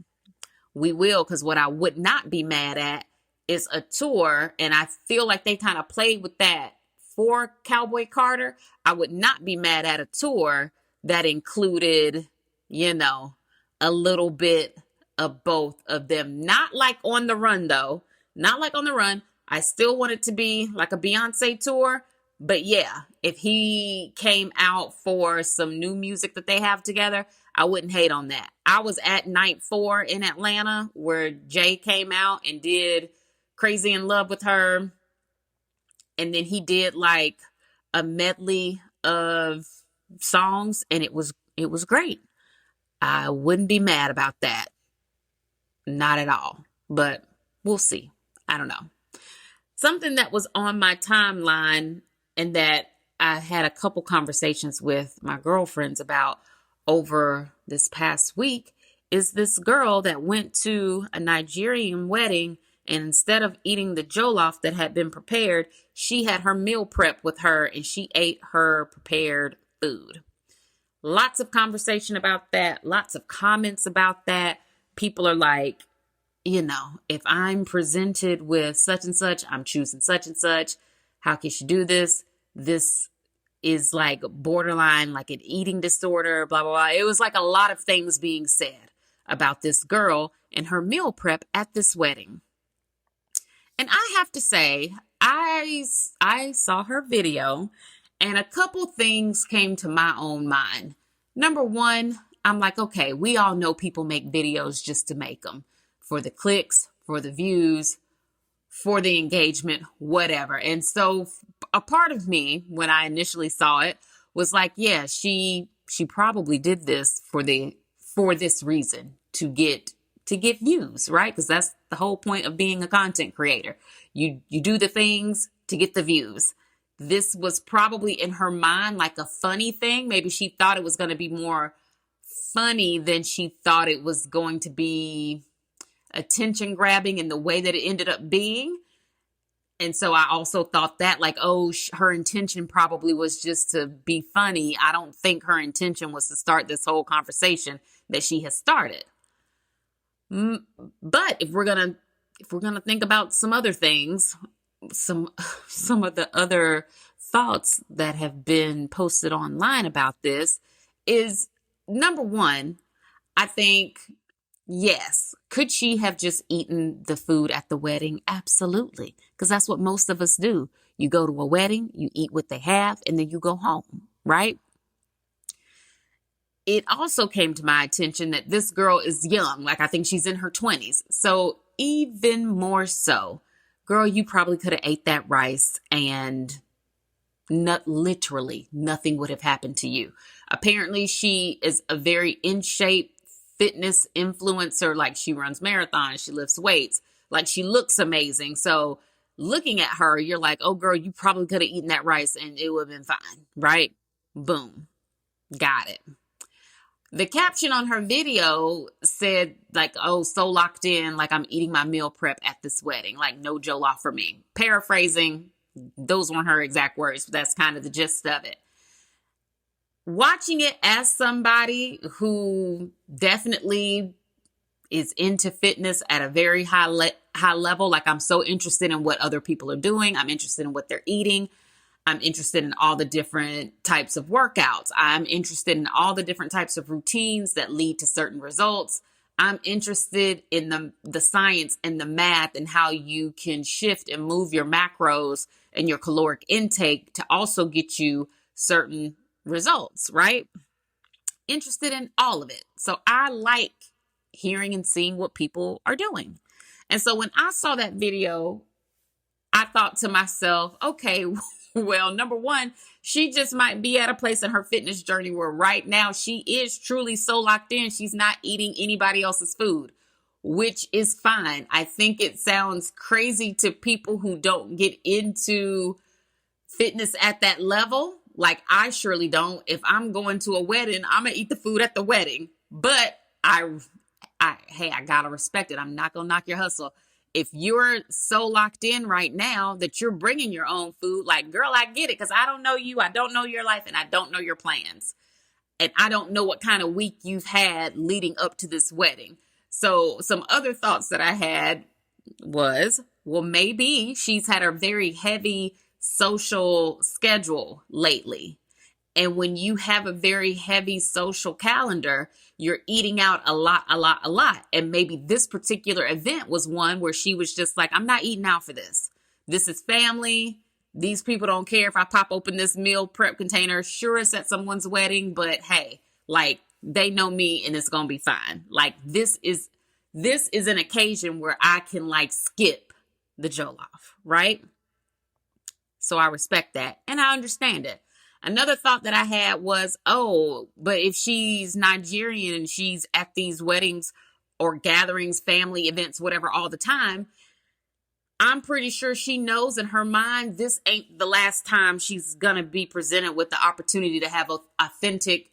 We will, because what I would not be mad at is a tour, and I feel like they kind of played with that for Cowboy Carter. I would not be mad at a tour that included, a little bit of both of them. Not like On the Run, though. Not like On the Run. I still want it to be like a Beyonce tour. But yeah, if he came out for some new music that they have together, I wouldn't hate on that. I was at night 4 in Atlanta where Jay came out and did Crazy in Love with Her. And then he did like a medley of songs, and it was great. I wouldn't be mad about that. Not at all. But we'll see. I don't know. Something that was on my timeline and that I had a couple conversations with my girlfriends about over this past week is this girl that went to a Nigerian wedding, and instead of eating the jollof that had been prepared, she had her meal prep with her and she ate her prepared food. Lots of conversation about that. Lots of comments about that. People are like, if I'm presented with such and such, I'm choosing such and such. How can she do this? This is like borderline, like an eating disorder, blah, blah, blah. It was like a lot of things being said about this girl and her meal prep at this wedding. And I have to say, I saw her video and a couple things came to my own mind. Number one, I'm like, okay, we all know people make videos just to make them. For the clicks, for the views, for the engagement, whatever. And so a part of me, when I initially saw it, was like, yeah, she probably did this for this reason, to get views, right? Because that's the whole point of being a content creator. You do the things to get the views. This was probably in her mind like a funny thing. Maybe she thought it was going to be more funny than she thought it was going to be attention grabbing in the way that it ended up being. And so I also thought that like, oh, her intention probably was just to be funny. I don't think her intention was to start this whole conversation that she has started. But if we're going to think about some other things, some of the other thoughts that have been posted online about this is, number one, I think, yes. Could she have just eaten the food at the wedding? Absolutely. Because that's what most of us do. You go to a wedding, you eat what they have, and then you go home, right? It also came to my attention that this girl is young. Like, I think she's in her 20s. So even more so, girl, you probably could have ate that rice and not literally nothing would have happened to you. Apparently, she is a very in shape fitness influencer. Like, she runs marathons, she lifts weights, like, she looks amazing. So looking at her, you're like, oh girl, you probably could have eaten that rice and it would have been fine, right? Boom. Got it. The caption on her video said, like, oh, so locked in, like I'm eating my meal prep at this wedding, like no jollof for me. Paraphrasing, those weren't her exact words, but that's kind of the gist of it. Watching it as somebody who definitely is into fitness at a very high level, like I'm so interested in what other people are doing. I'm interested in what they're eating. I'm interested in all the different types of workouts. I'm interested in all the different types of routines that lead to certain results. I'm interested in the science and the math and how you can shift and move your macros and your caloric intake to also get you certain results, right? Interested in all of it. So I like hearing and seeing what people are doing. And so when I saw that video, I thought to myself, okay, well, number one, she just might be at a place in her fitness journey where right now she is truly so locked in, she's not eating anybody else's food, which is fine. I think it sounds crazy to people who don't get into fitness at that level. Like, I surely don't. If I'm going to a wedding, I'm going to eat the food at the wedding. But hey, I got to respect it. I'm not going to knock your hustle. If you're so locked in right now that you're bringing your own food, like, girl, I get it, because I don't know you, I don't know your life, and I don't know your plans. And I don't know what kind of week you've had leading up to this wedding. So some other thoughts that I had was, well, maybe she's had a very heavy social schedule lately. And when you have a very heavy social calendar, you're eating out a lot. And maybe this particular event was one where she was just like, I'm not eating out for this. This is family. These people don't care if I pop open this meal prep container. Sure, it's at someone's wedding, but hey, like, they know me and it's going to be fine. Like, this is an occasion where I can, like, skip the jollof, right? So I respect that and I understand it. Another thought that I had was, oh, but if she's Nigerian and she's at these weddings or gatherings, family events, whatever, all the time, I'm pretty sure she knows in her mind this ain't the last time she's going to be presented with the opportunity to have authentic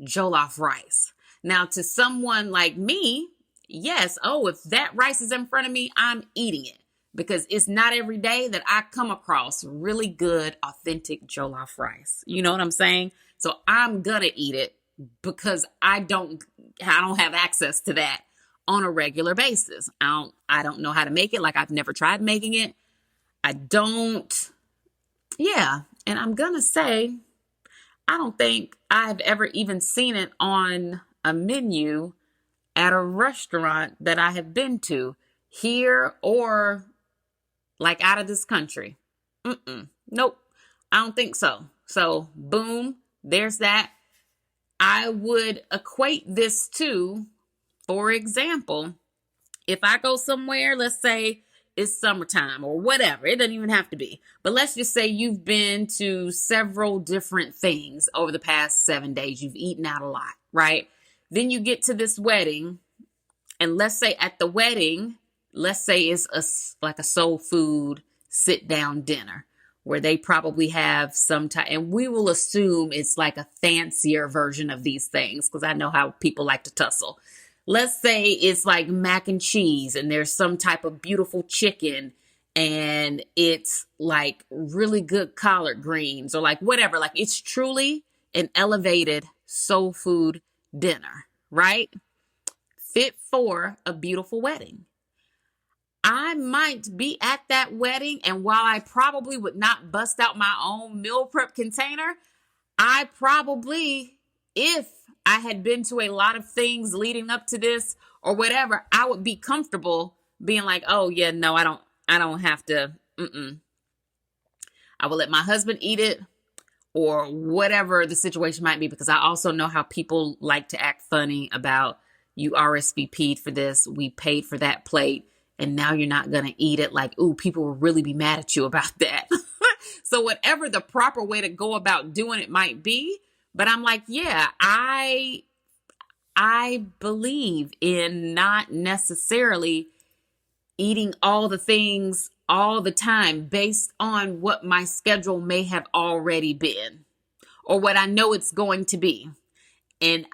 jollof rice. Now, to someone like me, yes, oh, if that rice is in front of me, I'm eating it. Because it's not every day that I come across really good, authentic jollof rice. You know what I'm saying? So I'm gonna eat it because I don't have access to that on a regular basis. I don't know how to make it. Like, I've never tried making it. Yeah. And I'm gonna say, I don't think I've ever even seen it on a menu at a restaurant that I have been to here or like out of this country. Nope. I don't think so. So boom, there's that. I would equate this to, for example, if I go somewhere, let's say it's summertime or whatever. It doesn't even have to be. But let's just say you've been to several different things over the past 7 days. You've eaten out a lot, right? Then you get to this wedding. And let's say at the wedding, let's say it's like a soul food sit down dinner where they probably have some type, and we will assume it's like a fancier version of these things because I know how people like to tussle. Let's say it's like mac and cheese and there's some type of beautiful chicken and it's like really good collard greens or like whatever. Like, it's truly an elevated soul food dinner, right? Fit for a beautiful wedding. I might be at that wedding, and while I probably would not bust out my own meal prep container, I probably if I had been to a lot of things leading up to this or whatever, I would be comfortable being like, oh yeah, no, I don't have to. I will let my husband eat it or whatever the situation might be, because I also know how people like to act funny about, you RSVP'd for this, we paid for that plate, and now you're not going to eat it. Like, ooh, people will really be mad at you about that. So whatever the proper way to go about doing it might be, but I'm like, yeah, I believe in not necessarily eating all the things all the time based on what my schedule may have already been or what I know it's going to be. And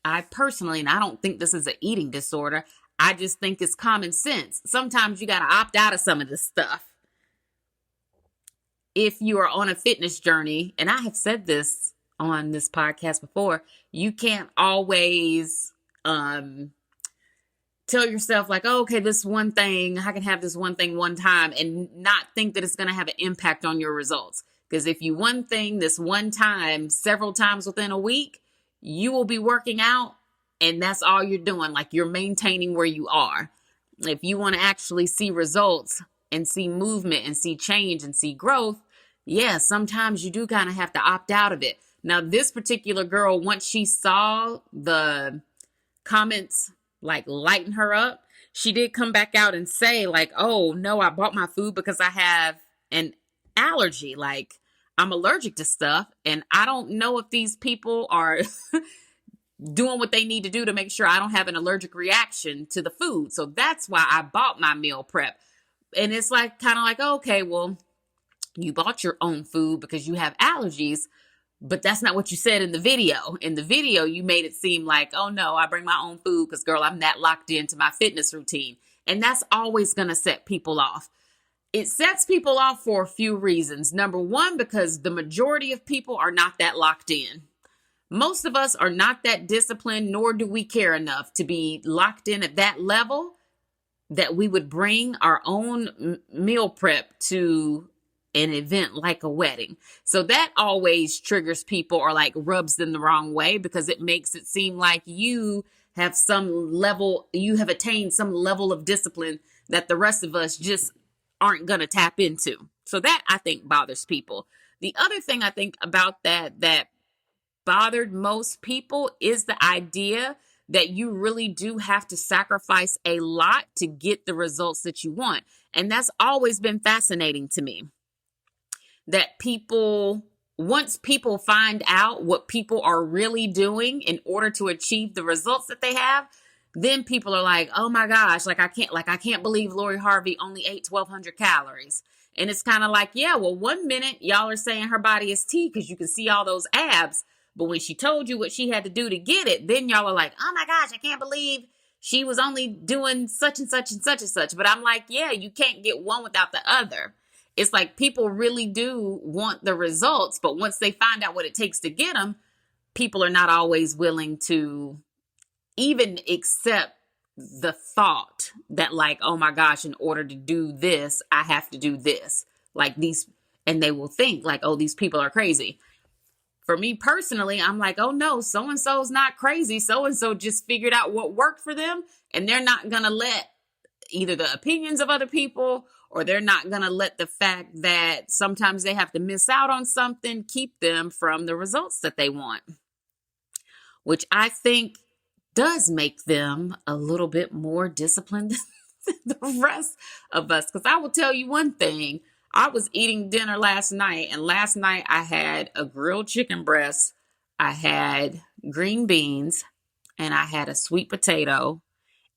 I personally, and I don't think this is an eating disorder, I just think it's common sense. Sometimes you got to opt out of some of this stuff. If you are on a fitness journey, and I have said this on this podcast before, you can't always tell yourself like, oh, okay, this one thing, I can have this one thing one time and not think that it's going to have an impact on your results. Because if you one thing this one time, several times within a week, you will be working out and that's all you're doing. Like, you're maintaining where you are. If you want to actually see results and see movement and see change and see growth, yeah, sometimes you do kind of have to opt out of it. Now, this particular girl, once she saw the comments like lighten her up, she did come back out and say like, oh no, I bought my food because I have an allergy. Like, I'm allergic to stuff. And I don't know if these people are doing what they need to do to make sure I don't have an allergic reaction to the food. So that's why I bought my meal prep. And it's like, kind of like, okay, well, you bought your own food because you have allergies, but that's not what you said in the video. In the video, you made it seem like, oh no, I bring my own food because, girl, I'm that locked into my fitness routine. And that's always going to set people off. It sets people off for a few reasons. Number one, because the majority of people are not that locked in. Most of us are not that disciplined, nor do we care enough to be locked in at that level that we would bring our own meal prep to an event like a wedding. So that always triggers people or like rubs them the wrong way, because it makes it seem like you have attained some level of discipline that the rest of us just aren't going to tap into. So that, I think, bothers people. The other thing I think about that bothered most people is the idea that you really do have to sacrifice a lot to get the results that you want. And that's always been fascinating to me. That once people find out what people are really doing in order to achieve the results that they have, then people are like, oh my gosh, I can't believe Lori Harvey only ate 1,200 calories. And it's kind of like, yeah, well, one minute y'all are saying her body is tea because you can see all those abs. But when she told you what she had to do to get it, then y'all are like, oh my gosh, I can't believe she was only doing such and such and such and such. But I'm like, yeah, you can't get one without the other. It's like people really do want the results, but once they find out what it takes to get them, people are not always willing to even accept the thought that like, oh my gosh, in order to do this, I have to do this. Like these, and they will think like, oh, these people are crazy. For me personally, I'm like, oh no, so-and-so's not crazy. So-and-so just figured out what worked for them, and they're not going to let either the opinions of other people, or they're not going to let the fact that sometimes they have to miss out on something keep them from the results that they want, which I think does make them a little bit more disciplined than the rest of us. Because I will tell you one thing, I was eating dinner last night, and last night I had a grilled chicken breast, I had green beans, and I had a sweet potato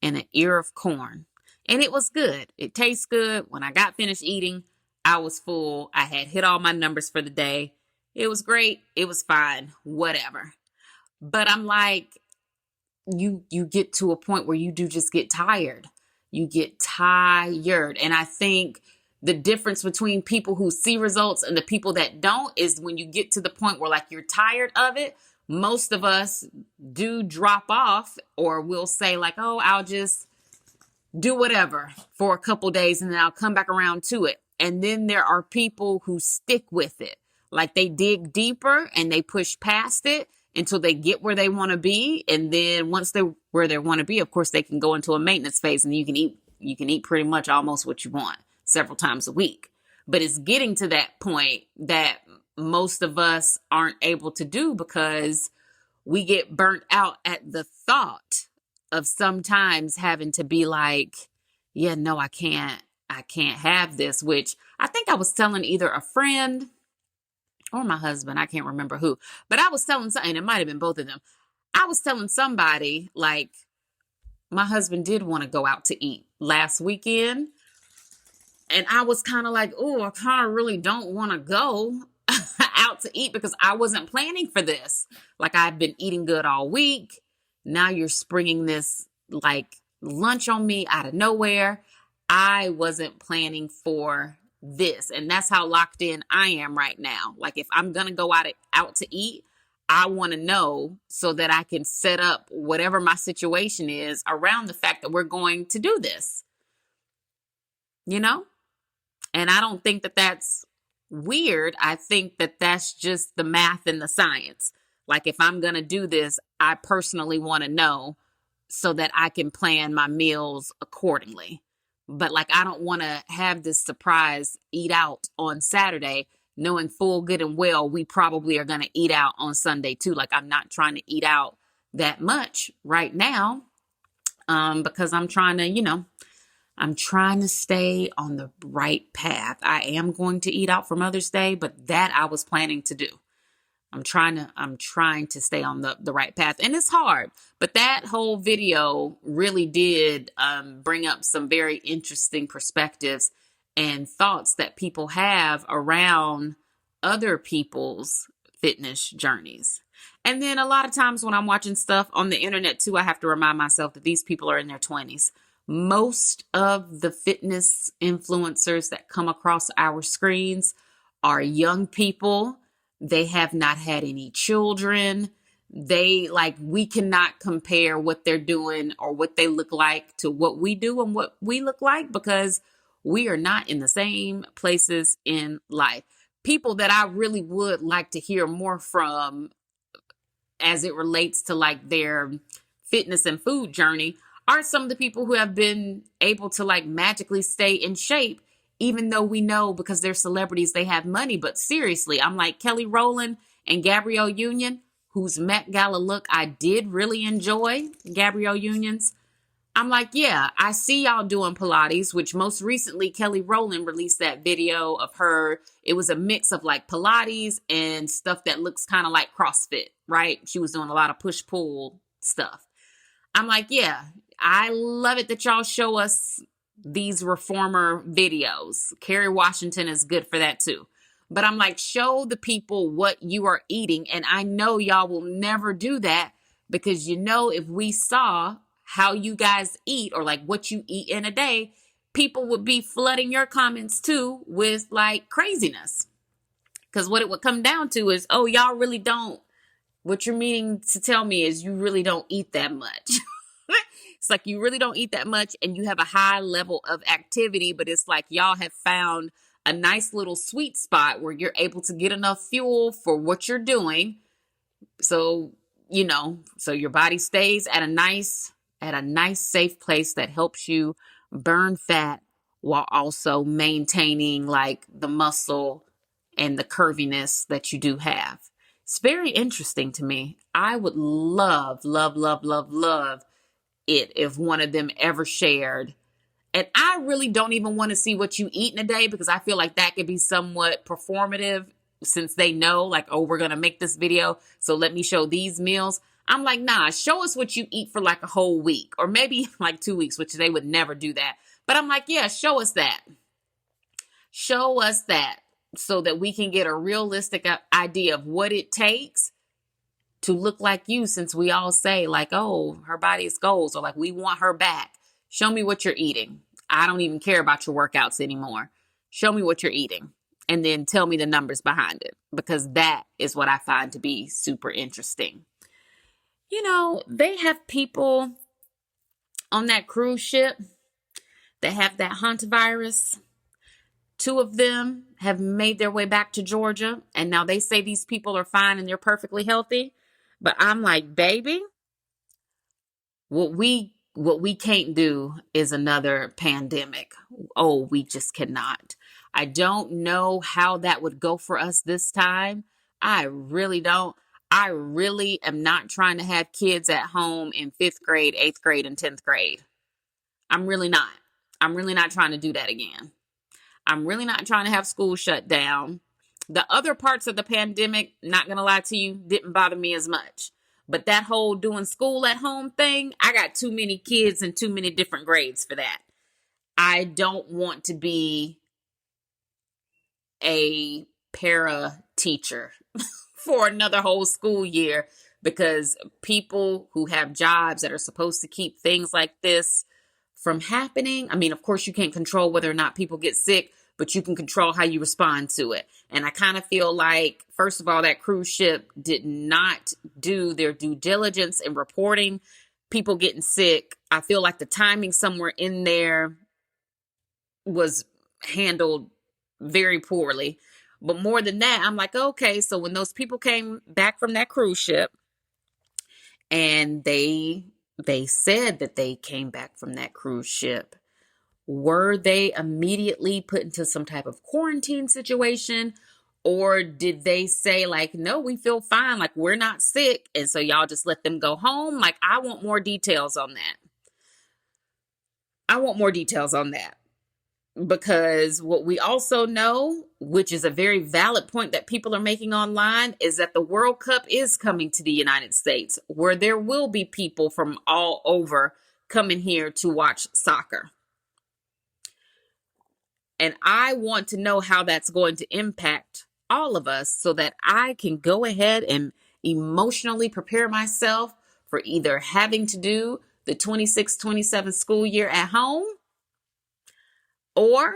and an ear of corn. And it was good. It tastes good. When I got finished eating, I was full. I had hit all my numbers for the day. It was great. It was fine. Whatever. But I'm like, you get to a point where you do just get tired. You get tired. And I think the difference between people who see results and the people that don't is when you get to the point where like you're tired of it, most of us do drop off, or we'll say like, oh, I'll just do whatever for a couple days and then I'll come back around to it. And then there are people who stick with it. Like they dig deeper and they push past it until they get where they want to be. And then once they're where they want to be, of course, they can go into a maintenance phase, and you can eat pretty much almost what you want several times a week. But it's getting to that point that most of us aren't able to do, because we get burnt out at the thought of sometimes having to be like, yeah, no, I can't have this, which I think I was telling either a friend or my husband, I can't remember who, but I was telling something, it might have been both of them. I was telling somebody, like, my husband did want to go out to eat last weekend. And I was kind of like, oh, I kind of really don't want to go out to eat, because I wasn't planning for this. Like, I've been eating good all week. Now you're springing this like lunch on me out of nowhere. I wasn't planning for this. And that's how locked in I am right now. Like, if I'm going to go out to eat, I want to know so that I can set up whatever my situation is around the fact that we're going to do this, you know? And I don't think that that's weird. I think that that's just the math and the science. Like, if I'm going to do this, I personally want to know so that I can plan my meals accordingly. But like, I don't want to have this surprise eat out on Saturday, knowing full good and well we probably are going to eat out on Sunday too. Like, I'm not trying to eat out that much right now, because I'm trying to, I'm trying to stay on the right path. I am going to eat out for Mother's Day, but that I was planning to do. I'm trying to stay on the right path, and it's hard, but that whole video really did bring up some very interesting perspectives and thoughts that people have around other people's fitness journeys. And then a lot of times when I'm watching stuff on the internet too, I have to remind myself that these people are in their 20s. Most of the fitness influencers that come across our screens are young people. They have not had any children. We cannot compare what they're doing or what they look like to what we do and what we look like, because we are not in the same places in life. People that I really would like to hear more from as it relates to like their fitness and food journey are some of the people who have been able to like magically stay in shape, even though we know because they're celebrities, they have money. But seriously, I'm like Kelly Rowland and Gabrielle Union, whose Met Gala look I did really enjoy, Gabrielle Union's. I'm like, yeah, I see y'all doing Pilates, which most recently Kelly Rowland released that video of her. It was a mix of like Pilates and stuff that looks kind of like CrossFit, right? She was doing a lot of push-pull stuff. I'm like, yeah, I love it that y'all show us these reformer videos. Kerry Washington is good for that too. But I'm like, show the people what you are eating. And I know y'all will never do that, because if we saw how you guys eat or like what you eat in a day, people would be flooding your comments too with like craziness. Because what it would come down to is, oh, y'all really don't. What you're meaning to tell me is you really don't eat that much. It's like you really don't eat that much and you have a high level of activity, but it's like y'all have found a nice little sweet spot where you're able to get enough fuel for what you're doing. So, so your body stays at a nice safe place that helps you burn fat while also maintaining like the muscle and the curviness that you do have. It's very interesting to me. I would love it if one of them ever shared. And I really don't even want to see what you eat in a day, because I feel like that could be somewhat performative, since they know like, oh, we're going to make this video, so let me show these meals. I'm like, nah, show us what you eat for like a whole week, or maybe like 2 weeks, which they would never do that. But I'm like, yeah, show us that. Show us that so that we can get a realistic idea of what it takes to look like you, since we all say like, oh, her body is goals, or like we want her back. Show me what you're eating. I don't even care about your workouts anymore. Show me what you're eating and then tell me the numbers behind it, because that is what I find to be super interesting. They have people on that cruise ship that have that hantavirus. 2 of them have made their way back to Georgia, and now they say these people are fine and they're perfectly healthy. But I'm like, baby, what we can't do is another pandemic. Oh, we just cannot. I don't know how that would go for us this time. I really don't. I really am not trying to have kids at home in 5th grade, 8th grade, and 10th grade. I'm really not. I'm really not trying to do that again. I'm really not trying to have school shut down. The other parts of the pandemic, not going to lie to you, didn't bother me as much. But that whole doing school at home thing, I got too many kids and too many different grades for that. I don't want to be a para teacher for another whole school year, because people who have jobs that are supposed to keep things like this from happening. I mean, of course, you can't control whether or not people get sick, but you can control how you respond to it. And I kind of feel like, first of all, that cruise ship did not do their due diligence in reporting people getting sick. I feel like the timing somewhere in there was handled very poorly. But more than that, I'm like, okay, so when those people came back from that cruise ship and they said that they came back from that cruise ship, were they immediately put into some type of quarantine situation? Or did they say like, no, we feel fine, like we're not sick, and so y'all just let them go home? Like, I want more details on that. I want more details on that. Because what we also know, which is a very valid point that people are making online, is that the World Cup is coming to the United States, where there will be people from all over coming here to watch soccer. And I want to know how that's going to impact all of us so that I can go ahead and emotionally prepare myself for either having to do the 26-27 school year at home, or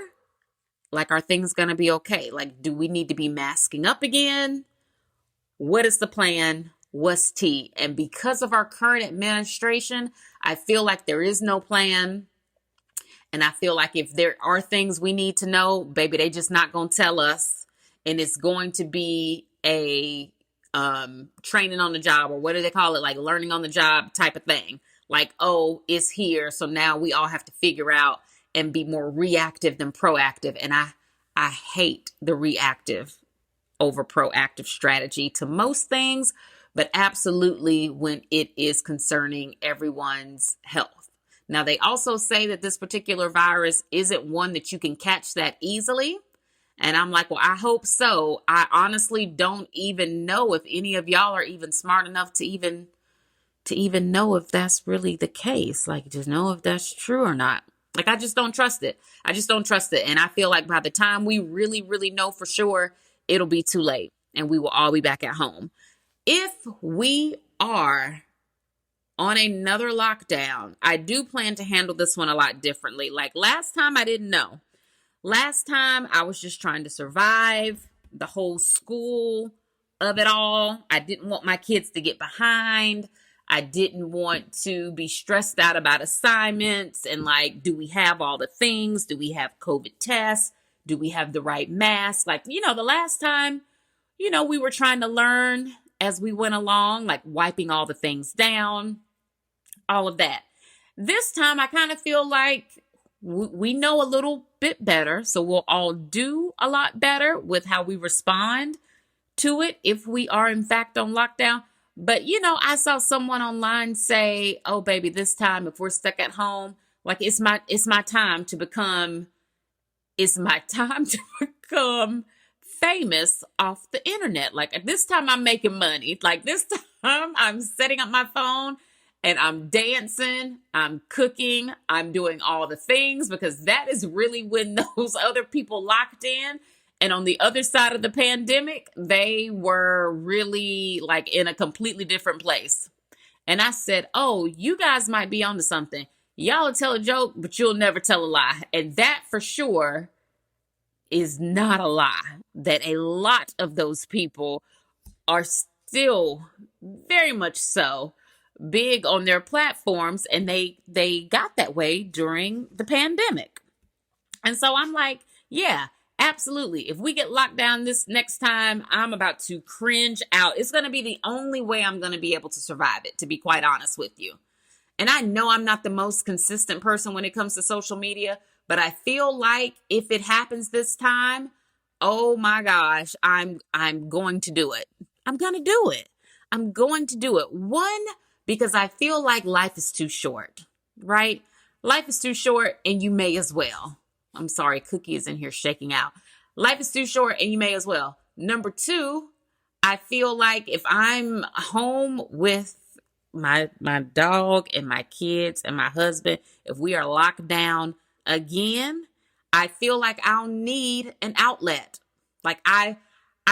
like, are things going to be okay? Like, do we need to be masking up again? What is the plan? What's tea? And because of our current administration, I feel like there is no plan. And I feel like if there are things we need to know, baby, they just not going to tell us. And it's going to be a training on the job, or what do they call it? Like learning on the job type of thing. Like, oh, it's here, so now we all have to figure out and be more reactive than proactive. And I hate the reactive over proactive strategy to most things, but absolutely when it is concerning everyone's health. Now, they also say that this particular virus isn't one that you can catch that easily. And I'm like, well, I hope so. I honestly don't even know if any of y'all are even smart enough to even know if that's really the case. Like, just know if that's true or not. Like, I just don't trust it. I just don't trust it. And I feel like by the time we really, really know for sure, it'll be too late and we will all be back at home. If we are on another lockdown, I do plan to handle this one a lot differently. Like last time, I didn't know. Last time, I was just trying to survive the whole school of it all. I didn't want my kids to get behind. I didn't want to be stressed out about assignments and like, do we have all the things? Do we have COVID tests? Do we have the right mask? Like, the last time, we were trying to learn as we went along, like wiping all the things down, all of that. This time, I kind of feel like we know a little bit better. So we'll all do a lot better with how we respond to it if we are in fact on lockdown. But, I saw someone online say, oh, baby, this time, if we're stuck at home, like it's my time to become famous off the internet. Like this time I'm making money. Like this time I'm setting up my phone and I'm dancing, I'm cooking, I'm doing all the things, because that is really when those other people locked in. And on the other side of the pandemic, they were really like in a completely different place. And I said, oh, you guys might be onto something. Y'all will tell a joke, but you'll never tell a lie. And that for sure is not a lie. That a lot of those people are still very much so big on their platforms. And they got that way during the pandemic. And so I'm like, yeah. Absolutely. If we get locked down this next time, I'm about to cringe out. It's going to be the only way I'm going to be able to survive it, to be quite honest with you. And I know I'm not the most consistent person when it comes to social media, but I feel like if it happens this time, oh my gosh, I'm going to do it. I'm going to do it. I'm going to do it. One, because I feel like life is too short, right? Life is too short and you may as well. I'm sorry, Cookie is in here shaking out. Life is too short and you may as well. Number two, I feel like if I'm home with my dog and my kids and my husband, if we are locked down again, I feel like I'll need an outlet. Like I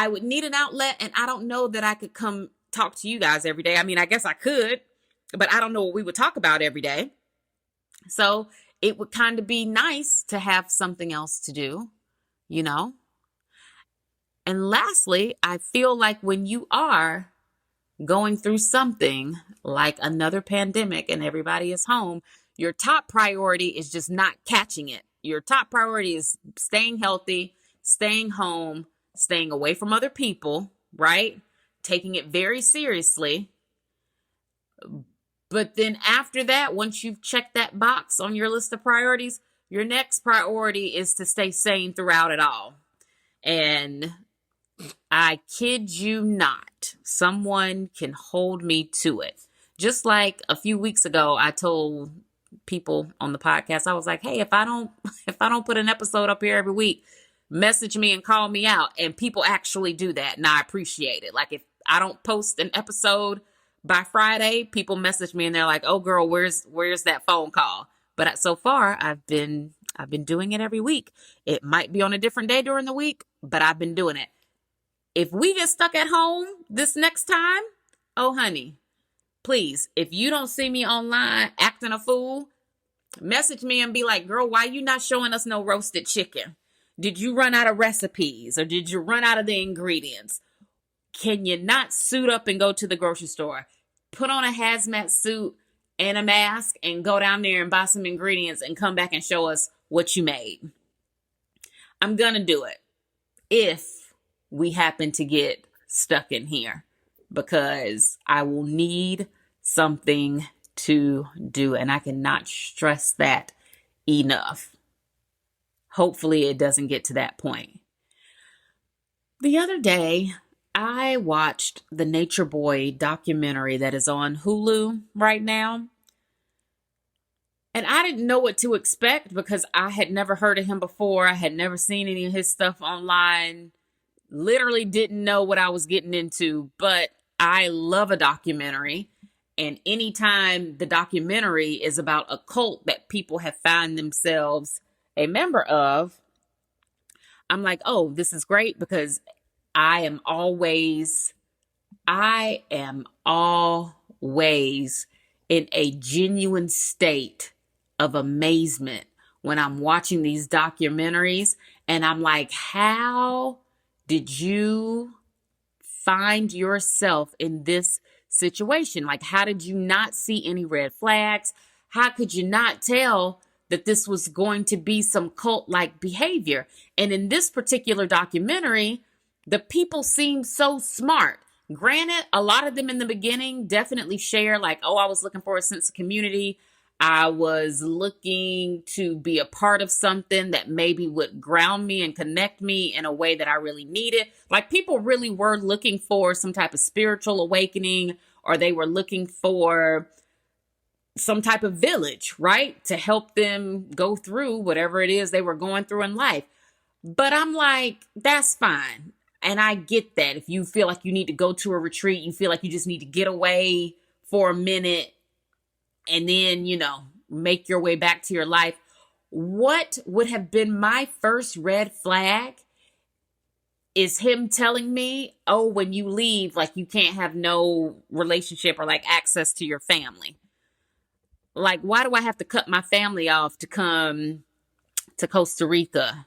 would need an outlet, and I don't know that I could come talk to you guys every day. I mean, I guess I could, but I don't know what we would talk about every day. So it would kind of be nice to have something else to do, you know? And lastly, I feel like when you are going through something like another pandemic and everybody is home, your top priority is just not catching it. Your top priority is staying healthy, staying home, staying away from other people, right? Taking it very seriously. But then after that, once you've checked that box on your list of priorities, your next priority is to stay sane throughout it all. And I kid you not, someone can hold me to it. Just like a few weeks ago, I told people on the podcast, I was like, hey, if I don't put an episode up here every week, message me and call me out. And people actually do that. And I appreciate it. Like if I don't post an episode by Friday, people message me and they're like, oh girl, where's that phone call? But so far I've been doing it every week. It might be on a different day during the week, but I've been doing it. If we get stuck at home this next time, oh honey, please, if you don't see me online acting a fool, message me and be like, girl, why you not showing us no roasted chicken? Did you run out of recipes or did you run out of the ingredients? Can you not suit up and go to the grocery store? Put on a hazmat suit and a mask and go down there and buy some ingredients and come back and show us what you made. I'm going to do it if we happen to get stuck in here, because I will need something to do, and I cannot stress that enough. Hopefully it doesn't get to that point. The other day, I watched the Nature Boy documentary that is on Hulu right now. And I didn't know what to expect because I had never heard of him before. I had never seen any of his stuff online. Literally didn't know what I was getting into, but I love a documentary. And anytime the documentary is about a cult that people have found themselves a member of, I'm like, oh, this is great, because I am always in a genuine state of amazement when I'm watching these documentaries. And I'm like, how did you find yourself in this situation? Like, how did you not see any red flags? How could you not tell that this was going to be some cult-like behavior? And in this particular documentary, the people seem so smart. Granted, a lot of them in the beginning definitely share like, oh, I was looking for a sense of community. I was looking to be a part of something that maybe would ground me and connect me in a way that I really needed. Like, people really were looking for some type of spiritual awakening, or they were looking for some type of village, right? To help them go through whatever it is they were going through in life. But I'm like, that's fine. And I get that. If you feel like you need to go to a retreat, you feel like you just need to get away for a minute and then, make your way back to your life. What would have been my first red flag is him telling me, oh, when you leave, like, you can't have no relationship or like access to your family. Like, why do I have to cut my family off to come to Costa Rica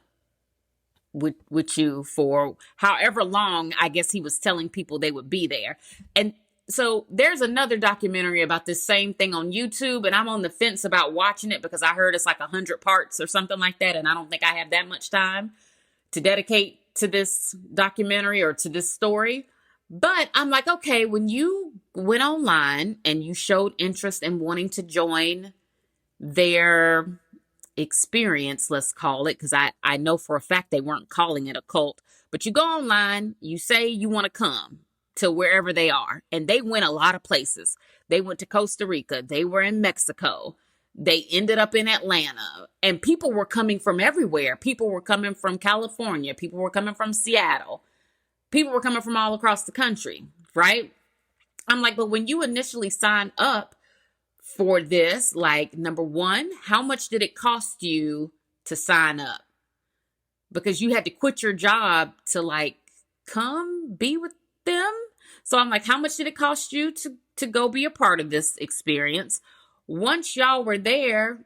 with you for however long? I guess he was telling people they would be there. And so there's another documentary about this same thing on YouTube, and I'm on the fence about watching it because I heard it's like 100 parts or something like that, and I don't think I have that much time to dedicate to this documentary or to this story. But I'm like, okay, when you went online and you showed interest in wanting to join their experience, let's call it, because I know for a fact they weren't calling it a cult, but you go online, you say you want to come to wherever they are, and they went a lot of places. They went to Costa Rica, they were in Mexico, they ended up in Atlanta, and people were coming from everywhere. People were coming from California, people were coming from Seattle, people were coming from all across the country, right? I'm like, but when you initially signed up for this, like, number one, how much did it cost you to sign up? Because you had to quit your job to like come be with them. So I'm like, how much did it cost you to go be a part of this experience? Once y'all were there,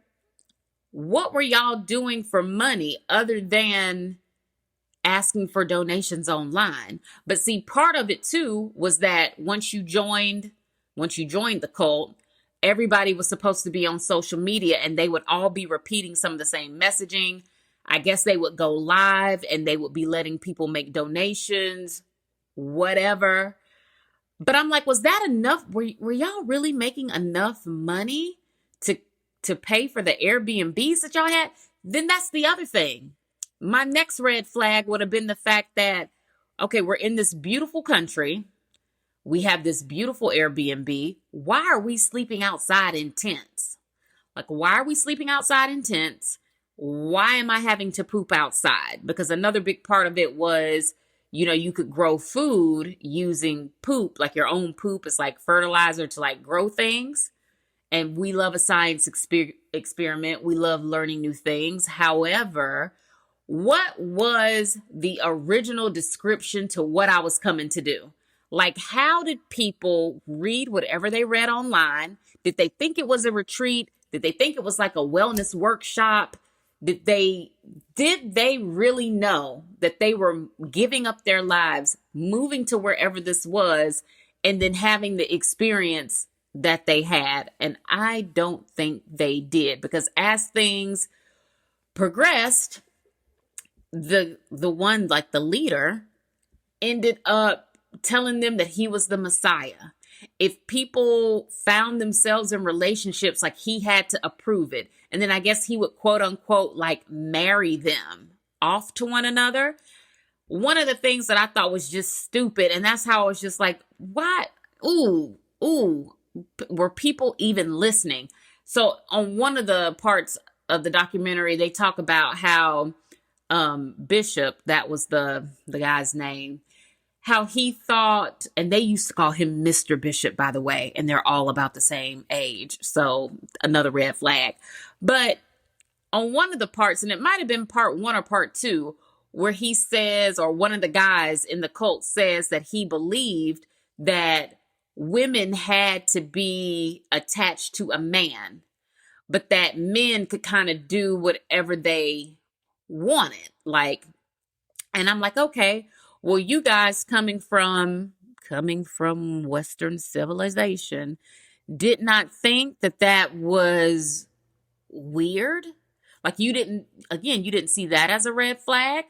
what were y'all doing for money other than asking for donations online? But see, part of it too was that once you joined the cult, everybody was supposed to be on social media and they would all be repeating some of the same messaging. I guess they would go live and they would be letting people make donations, whatever. But I'm like, was that enough? Were y'all really making enough money to pay for the Airbnbs that y'all had? Then that's the other thing. My next red flag would have been the fact that, okay, we're in this beautiful country. We have this beautiful Airbnb. Why are we sleeping outside in tents? Like, why are we sleeping outside in tents? Why am I having to poop outside? Because another big part of it was, you could grow food using poop, like your own poop is like fertilizer to like grow things. And we love a science experiment. We love learning new things. However, what was the original description to what I was coming to do? Like, how did people read whatever they read online? Did they think it was a retreat? Did they think it was like a wellness workshop? Did they really know that they were giving up their lives, moving to wherever this was, and then having the experience that they had? And I don't think they did, because as things progressed, the one, like the leader, ended up telling them that he was the Messiah. If people found themselves in relationships, like, he had to approve it. And then I guess he would, quote unquote, like, marry them off to one another. One of the things that I thought was just stupid, and that's how I was just like, what? Ooh, were people even listening? So on one of the parts of the documentary, they talk about how Bishop, that was the guy's name, how he thought, and they used to call him Mr. Bishop, by the way, and they're all about the same age. So another red flag. But on one of the parts, and it might have been part one or part two, where he says, or one of the guys in the cult says, that he believed that women had to be attached to a man, but that men could kind of do whatever they wanted. Like, and I'm like, okay, well, you guys coming from Western civilization did not think that was weird. Like, you didn't see that as a red flag.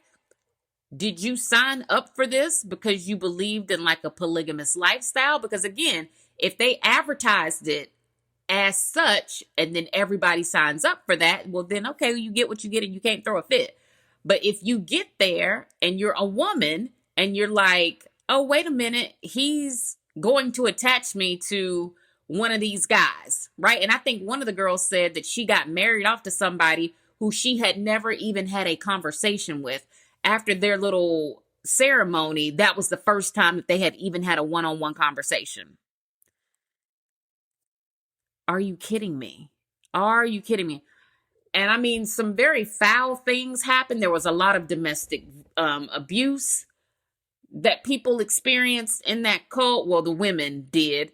Did you sign up for this because you believed in like a polygamous lifestyle? Because again, if they advertised it as such and then everybody signs up for that, well then, okay, you get what you get and you can't throw a fit. But if you get there and you're a woman and you're like, oh, wait a minute, he's going to attach me to one of these guys, right? And I think one of the girls said that she got married off to somebody who she had never even had a conversation with. After their little ceremony, that was the first time that they had even had a one-on-one conversation. Are you kidding me? Are you kidding me? And I mean, some very foul things happened. There was a lot of domestic abuse that people experienced in that cult. Well, the women did.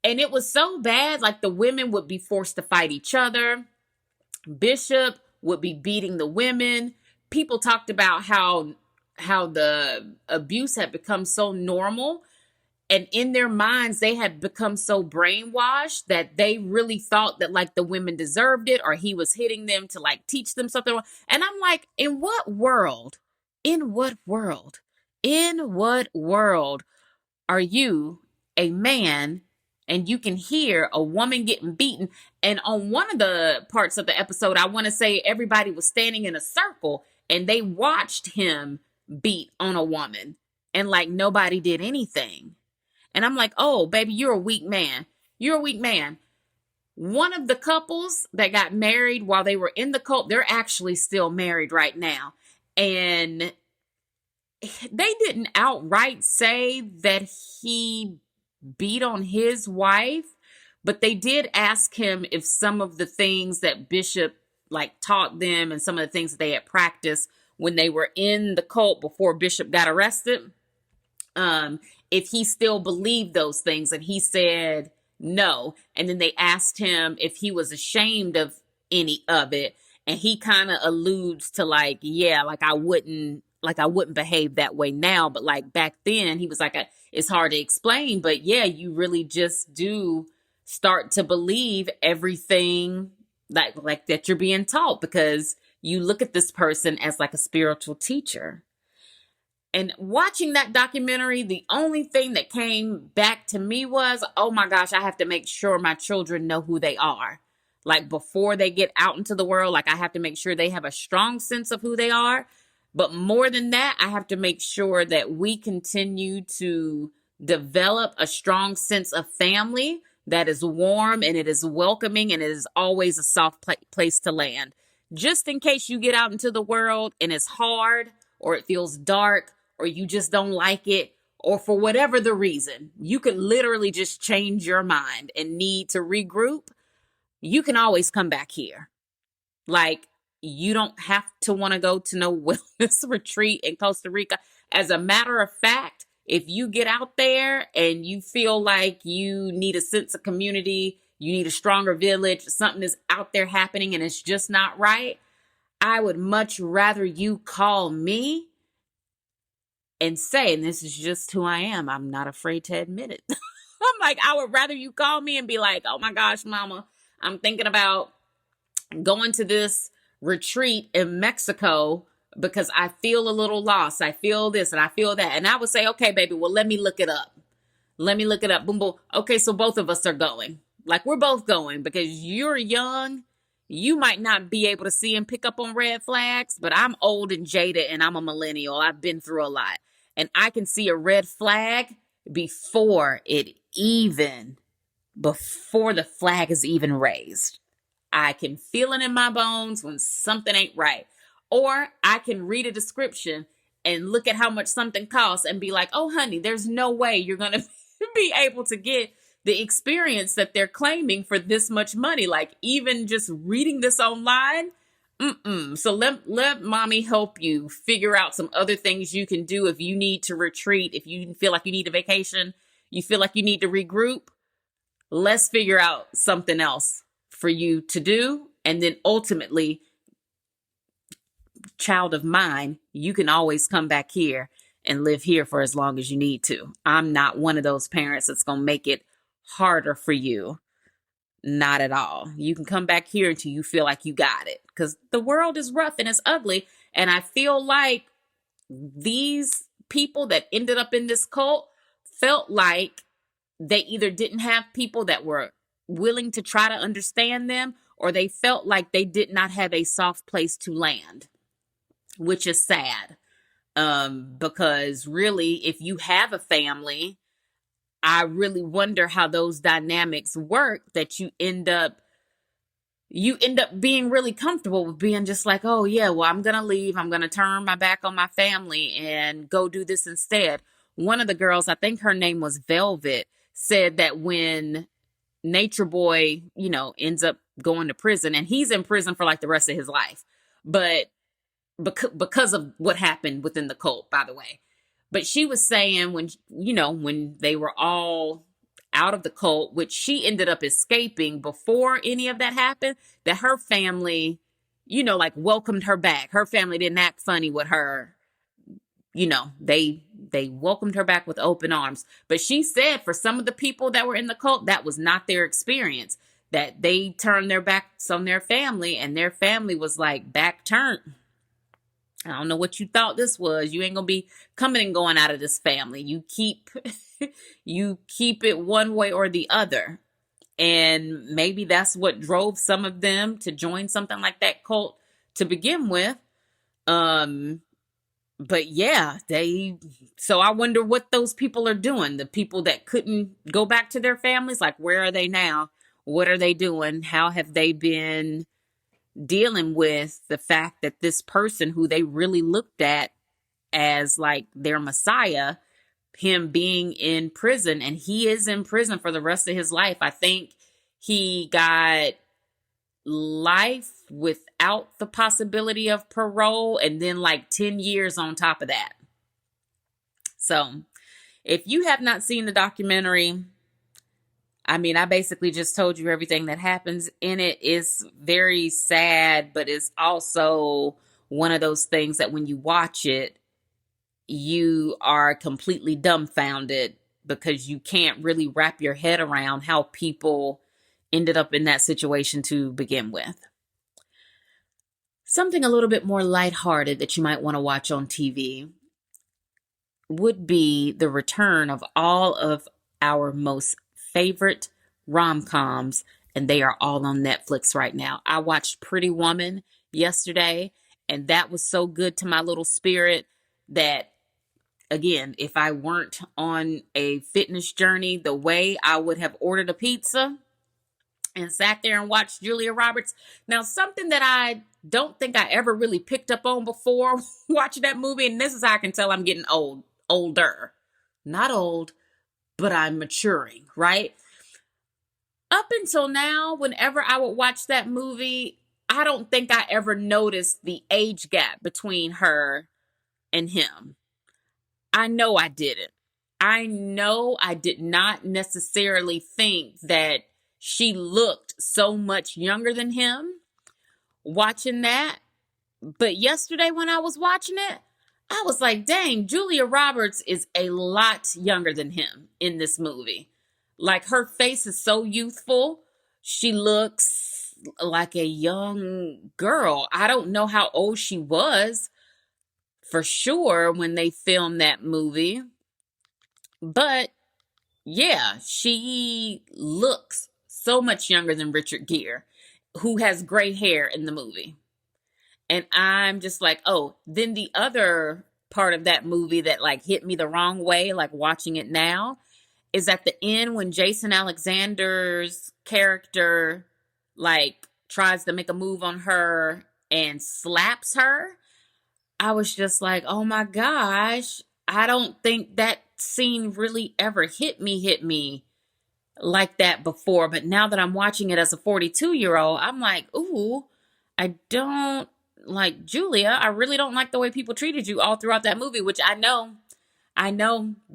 And it was so bad, like the women would be forced to fight each other. Bishop would be beating the women. People talked about how the abuse had become so normal, and in their minds they had become so brainwashed that they really thought that like the women deserved it, or he was hitting them to like teach them something. And I'm like, in what world In what world? In what world are you a man and you can hear a woman getting beaten? And on one of the parts of the episode, I want to say everybody was standing in a circle and they watched him beat on a woman and like nobody did anything. And I'm like, oh, baby, you're a weak man. You're a weak man. One of the couples that got married while they were in the cult, they're actually still married right now. And they didn't outright say that he beat on his wife, but they did ask him if some of the things that Bishop like taught them and some of the things that they had practiced when they were in the cult before Bishop got arrested, if he still believed those things. And he said no. And then they asked him if he was ashamed of any of it. And he kind of alludes to like, yeah, like I wouldn't behave that way now. But like back then he was like, it's hard to explain, but yeah, you really just do start to believe everything like that you're being taught because you look at this person as like a spiritual teacher. And watching that documentary, the only thing that came back to me was, oh my gosh, I have to make sure my children know who they are. Like before they get out into the world, like I have to make sure they have a strong sense of who they are. But more than that, I have to make sure that we continue to develop a strong sense of family that is warm and it is welcoming and it is always a soft place to land. Just in case you get out into the world and it's hard or it feels dark or you just don't like it or for whatever the reason, you could literally just change your mind and need to regroup. You can always come back here. Like, you don't have to want to go to no wellness retreat in Costa Rica. As a matter of fact, if you get out there and you feel like you need a sense of community, you need a stronger village, something is out there happening and it's just not right, I would much rather you call me and say, and this is just who I am, I'm not afraid to admit it. I'm like, I would rather you call me and be like, oh my gosh, mama, I'm thinking about going to this retreat in Mexico because I feel a little lost. I feel this and I feel that. And I would say, okay, baby, well, let me look it up. Let me look it up. Boom, boom. Okay, so both of us are going. Like, we're both going because you're young. You might not be able to see and pick up on red flags, but I'm old and jaded and I'm a millennial. I've been through a lot. And I can see a red flag before the flag is even raised. I can feel it in my bones when something ain't right. Or I can read a description and look at how much something costs and be like, oh, honey, there's no way you're going to be able to get the experience that they're claiming for this much money. Like, even just reading this online, So let mommy help you figure out some other things you can do if you need to retreat, if you feel like you need a vacation, you feel like you need to regroup. Let's figure out something else for you to do. And then ultimately, child of mine, you can always come back here and live here for as long as you need to. I'm not one of those parents that's going to make it harder for you. Not at all. You can come back here until you feel like you got it, because the world is rough and it's ugly. And I feel like these people that ended up in this cult felt like they either didn't have people that were willing to try to understand them, or they felt like they did not have a soft place to land, which is sad. Because really, if you have a family, I really wonder how those dynamics work, that you end up being really comfortable with being just like, oh yeah, well, I'm going to leave. I'm going to turn my back on my family and go do this instead. One of the girls, I think her name was Velvet, said that when Nature Boy, ends up going to prison, and he's in prison for like the rest of his life, but because of what happened within the cult, by the way. But she was saying when they were all out of the cult, which she ended up escaping before any of that happened, that her family, welcomed her back. Her family didn't act funny with her. They welcomed her back with open arms. But she said for some of the people that were in the cult, that was not their experience, that they turned their backs on their family and their family was like back turned. I don't know what you thought this was. You ain't gonna be coming and going out of this family. You keep you keep it one way or the other. And maybe that's what drove some of them to join something like that cult to begin with. But yeah, so I wonder what those people are doing. The people that couldn't go back to their families, like, where are they now? What are they doing? How have they been dealing with the fact that this person who they really looked at as like their messiah, him being in prison, and he is in prison for the rest of his life. I think he got life without the possibility of parole, and then like 10 years on top of that. So if you have not seen the documentary, I mean, I basically just told you everything that happens in it. Is very sad, but it's also one of those things that when you watch it, you are completely dumbfounded because you can't really wrap your head around how people ended up in that situation to begin with. Something a little bit more lighthearted that you might want to watch on TV would be the return of all of our most favorite rom-coms, and they are all on Netflix right now. I watched Pretty Woman yesterday, and that was so good to my little spirit that, again, if I weren't on a fitness journey, the way I would have ordered a pizza and sat there and watched Julia Roberts. Now, something that I don't think I ever really picked up on before watching that movie, and this is how I can tell I'm getting older. Not old, but I'm maturing, right? Up until now, whenever I would watch that movie, I don't think I ever noticed the age gap between her and him. I know I didn't. I know I did not necessarily think that she looked so much younger than him watching that. But yesterday when I was watching it, I was like, dang, Julia Roberts is a lot younger than him in this movie. Like, her face is so youthful. She looks like a young girl. I don't know how old she was for sure when they filmed that movie. But yeah, she looks so much younger than Richard Gere, who has gray hair in the movie. And I'm just like, oh, then the other part of that movie that like hit me the wrong way, like watching it now, is at the end when Jason Alexander's character like tries to make a move on her and slaps her. I was just like, oh my gosh, I don't think that scene really ever hit me like that before. But now that I'm watching it as a 42-year-old, I'm like, ooh, I don't like Julia. I really don't like the way people treated you all throughout that movie, which I know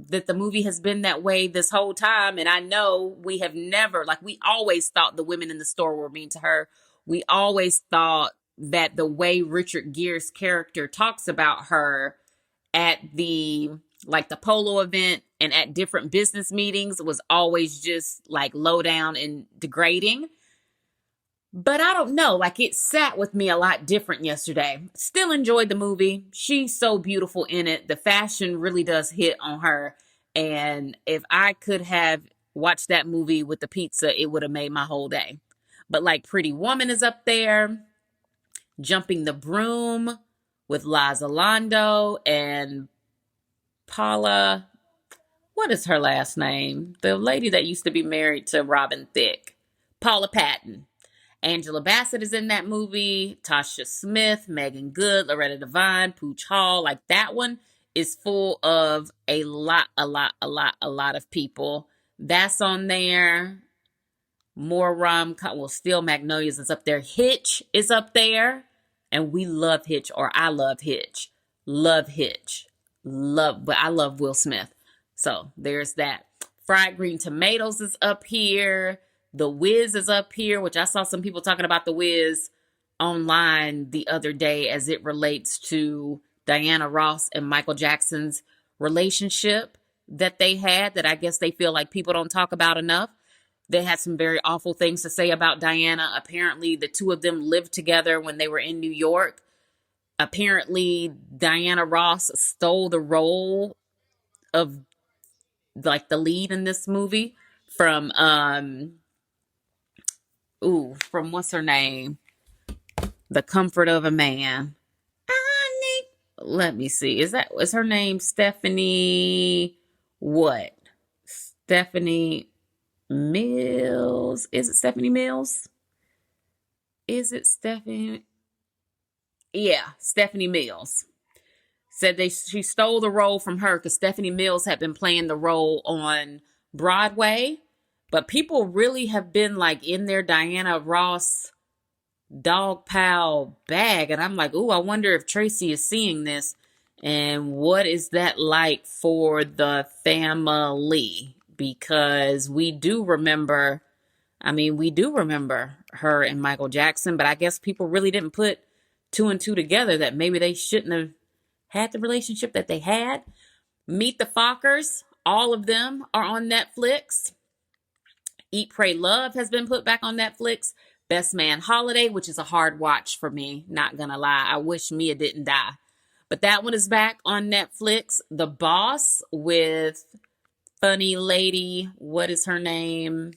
that the movie has been that way this whole time. And I know we have never, like, we always thought the women in the store were mean to her. We always thought that the way Richard Gere's character talks about her at the polo event and at different business meetings was always just like low down and degrading. But I don't know, like, it sat with me a lot different yesterday. Still enjoyed the movie. She's so beautiful in it. The fashion really does hit on her. And if I could have watched that movie with the pizza, it would have made my whole day. But like, Pretty Woman is up there. Jumping the Broom with Liza Lando and Paula, what is her last name? The lady that used to be married to Robin Thicke. Paula Patton. Angela Bassett is in that movie. Tasha Smith, Megan Good, Loretta Devine, Pooch Hall. Like, that one is full of a lot of people. That's on there. More rom-com. Well, still Magnolias is up there. Hitch is up there. And we love Hitch, or I love Hitch. Love Hitch. But I love Will Smith. So there's that. Fried Green Tomatoes is up here. The Wiz is up here, which I saw some people talking about The Wiz online the other day as it relates to Diana Ross and Michael Jackson's relationship that they had, that I guess they feel like people don't talk about enough. They had some very awful things to say about Diana. Apparently, the two of them lived together when they were in New York. apparently Diana Ross stole the role of like the lead in this movie from from what's her name? The Comfort of a Man. Let me see. Is her name Stephanie what? Stephanie Mills? Is it Stephanie Mills? Is it Stephanie? Yeah, Stephanie Mills. Said she stole the role from her because Stephanie Mills had been playing the role on Broadway. But people really have been like in their Diana Ross dog pile bag. And I'm like, ooh, I wonder if Tracy is seeing this. And what is that like for the family? Because we do remember her and Michael Jackson, but I guess people really didn't put two and two together that maybe they shouldn't have had the relationship that they had. Meet the Fockers, all of them are on Netflix. Eat, Pray, Love has been put back on Netflix. Best Man Holiday, which is a hard watch for me, not gonna lie. I wish Mia didn't die. But that one is back on Netflix. The Boss with funny lady, what is her name?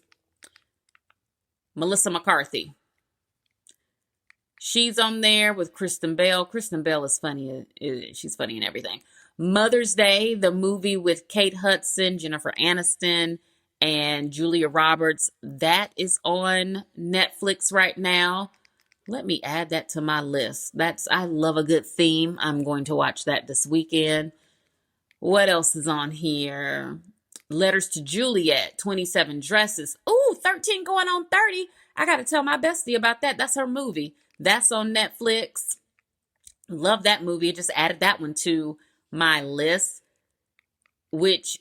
Melissa McCarthy. She's on there with Kristen Bell. Kristen Bell is funny. She's funny in everything. Mother's Day, the movie with Kate Hudson, Jennifer Aniston, and Julia Roberts. That is on Netflix right now. Let me add that to my list. I love a good theme. I'm going to watch that this weekend. What else is on here? Letters to Juliet, 27 Dresses. Ooh, 13 going on 30. I got to tell my bestie about that. That's her movie. That's on Netflix. Love that movie. I just added that one to my list, which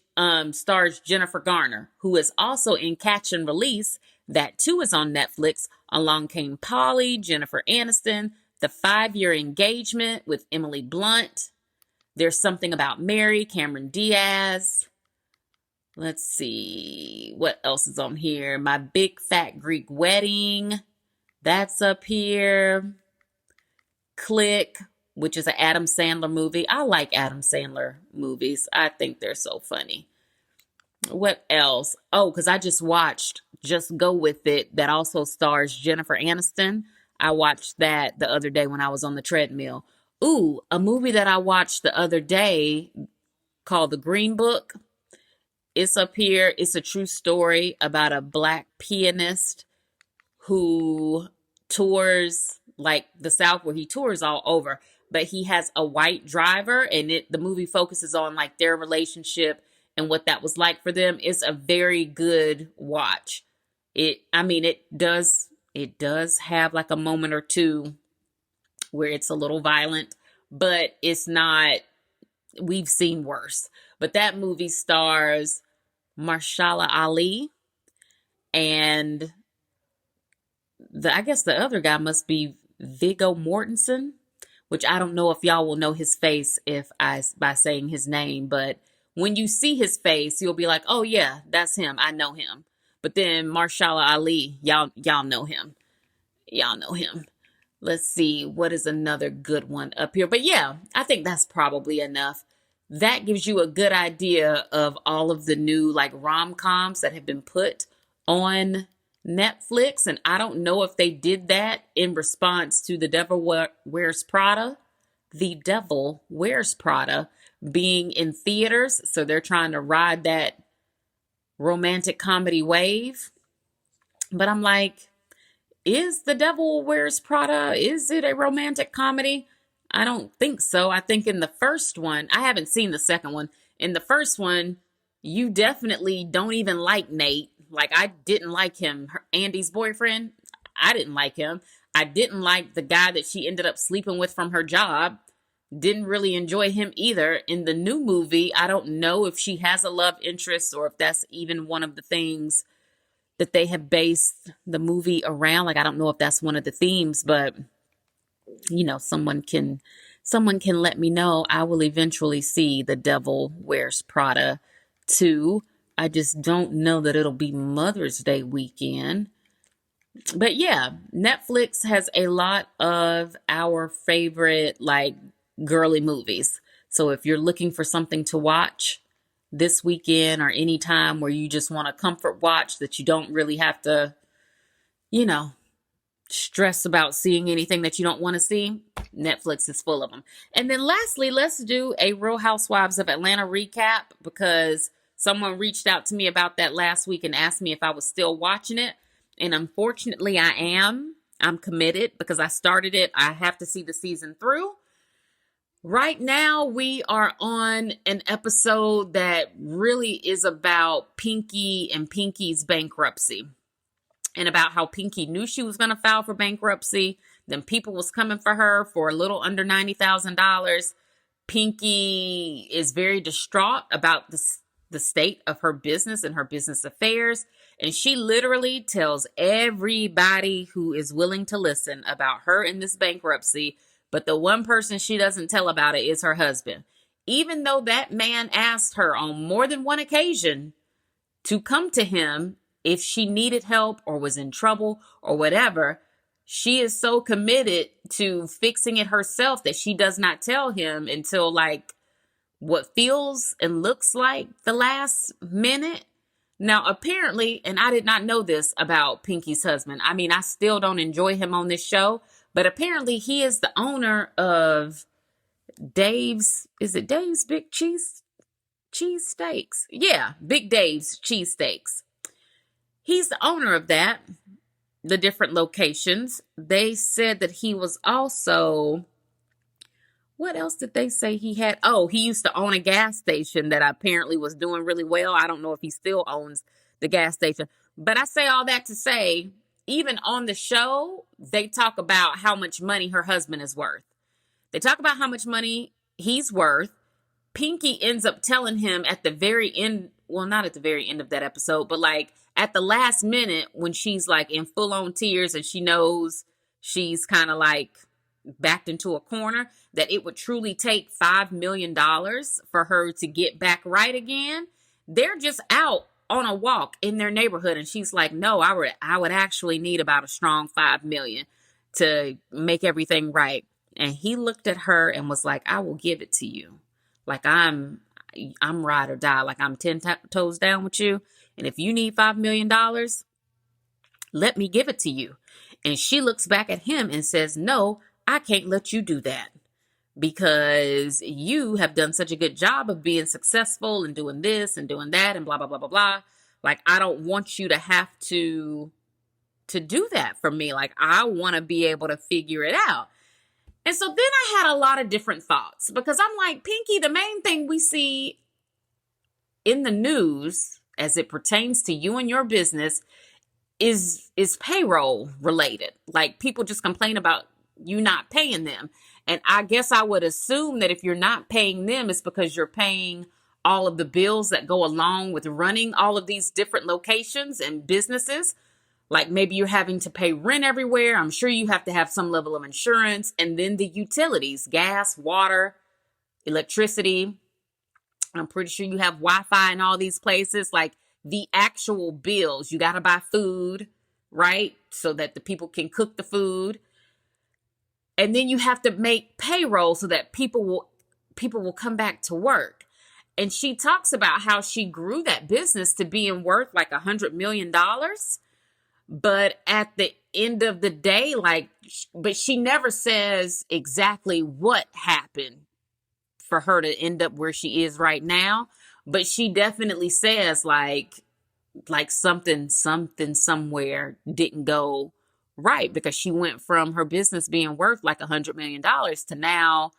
stars Jennifer Garner, who is also in Catch and Release. That too is on Netflix. Along Came Polly, Jennifer Aniston, The 5-Year Engagement with Emily Blunt. There's Something About Mary, Cameron Diaz. Let's see. What else is on here? My Big Fat Greek Wedding. That's up here. Click, which is an Adam Sandler movie. I like Adam Sandler movies. I think they're so funny. What else? Oh, because I just watched Just Go With It. That also stars Jennifer Aniston. I watched that the other day when I was on the treadmill. Ooh, a movie that I watched the other day called The Green Book. It's up here. It's a true story about a Black pianist who tours like the South, where he tours all over, but he has a white driver, and the movie focuses on like their relationship and what that was like for them. It's a very good watch. It does have like a moment or two where it's a little violent, but it's not, we've seen worse. But that movie stars Marshala Ali, and I guess the other guy must be Viggo Mortensen, which I don't know if y'all will know his face by saying his name, but when you see his face, you'll be like, oh yeah, that's him. I know him. But then Marshala Ali, y'all know him. Y'all know him. Let's see, what is another good one up here? But yeah, I think that's probably enough. That gives you a good idea of all of the new like rom-coms that have been put on Netflix. And I don't know if they did that in response to The Devil Wears Prada. The Devil Wears Prada being in theaters. So they're trying to ride that romantic comedy wave. But I'm like, is The Devil Wears Prada, is it a romantic comedy? I don't think so. I think in the first one, I haven't seen the second one. In the first one, you definitely don't even like Nate. Like, I didn't like him. Andy's boyfriend, I didn't like him. I didn't like the guy that she ended up sleeping with from her job. Didn't really enjoy him either. In the new movie, I don't know if she has a love interest or if that's even one of the things that they have based the movie around. Like, I don't know if that's one of the themes, but you know, someone can let me know. I will eventually see The Devil Wears Prada 2. I just don't know that it'll be Mother's Day weekend. But yeah, Netflix has a lot of our favorite like girly movies. So if you're looking for something to watch this weekend or any time where you just want a comfort watch that you don't really have to, you know, stress about seeing anything that you don't want to see, Netflix is full of them. And then lastly, let's do a Real Housewives of Atlanta recap because someone reached out to me about that last week and asked me if I was still watching it. And unfortunately, I am. I'm committed because I started it. I have to see the season through. Right now, we are on an episode that really is about Pinky and Pinky's bankruptcy and about how Pinky knew she was going to file for bankruptcy. Then people was coming for her for a little under $90,000. Pinky is very distraught about the state of her business and her business affairs. And she literally tells everybody who is willing to listen about her in this bankruptcy. But the one person she doesn't tell about it is her husband. Even though that man asked her on more than one occasion to come to him if she needed help or was in trouble or whatever, she is so committed to fixing it herself that she does not tell him until like what feels and looks like the last minute. Now, apparently, and I did not know this about Pinky's husband. I mean, I still don't enjoy him on this show, but apparently he is the owner of is it Dave's Big Cheese Steaks? Yeah, Big Dave's Cheese Steaks. He's the owner of that, the different locations. They said that he was also, what else did they say he had? Oh, he used to own a gas station that apparently was doing really well. I don't know if he still owns the gas station. But I say all that to say, even on the show, they talk about how much money her husband is worth. They talk about how much money he's worth. Pinky ends up telling him at the very end, well, not at the very end of that episode, but like at the last minute when she's like in full on tears and she knows she's kind of like backed into a corner, that it would truly take $5 million for her to get back right again. They're just out on a walk in their neighborhood. And she's like, no, I would actually need about a strong 5 million to make everything right. And he looked at her and was like, I will give it to you. Like I'm ride or die. Like I'm 10 toes down with you. And if you need $5 million, let me give it to you. And she looks back at him and says, no, I can't let you do that because you have done such a good job of being successful and doing this and doing that and blah, blah, blah, blah, blah. Like, I don't want you to have to do that for me. Like, I want to be able to figure it out. And so then I had a lot of different thoughts because I'm like, Pinky, the main thing we see in the news as it pertains to you and your business is payroll related. Like people just complain about you not paying them. And I guess I would assume that if you're not paying them, it's because you're paying all of the bills that go along with running all of these different locations and businesses. Like maybe you're having to pay rent everywhere. I'm sure you have to have some level of insurance. And then the utilities, gas, water, electricity. I'm pretty sure you have Wi-Fi in all these places. Like the actual bills, you got to buy food, right? So that the people can cook the food. And then you have to make payroll so that people will come back to work. And she talks about how she grew that business to being worth like $100 million. But at the end of the day, but she never says exactly what happened for her to end up where she is right now. But she definitely says like something somewhere didn't go right because she went from her business being worth like $100 million to now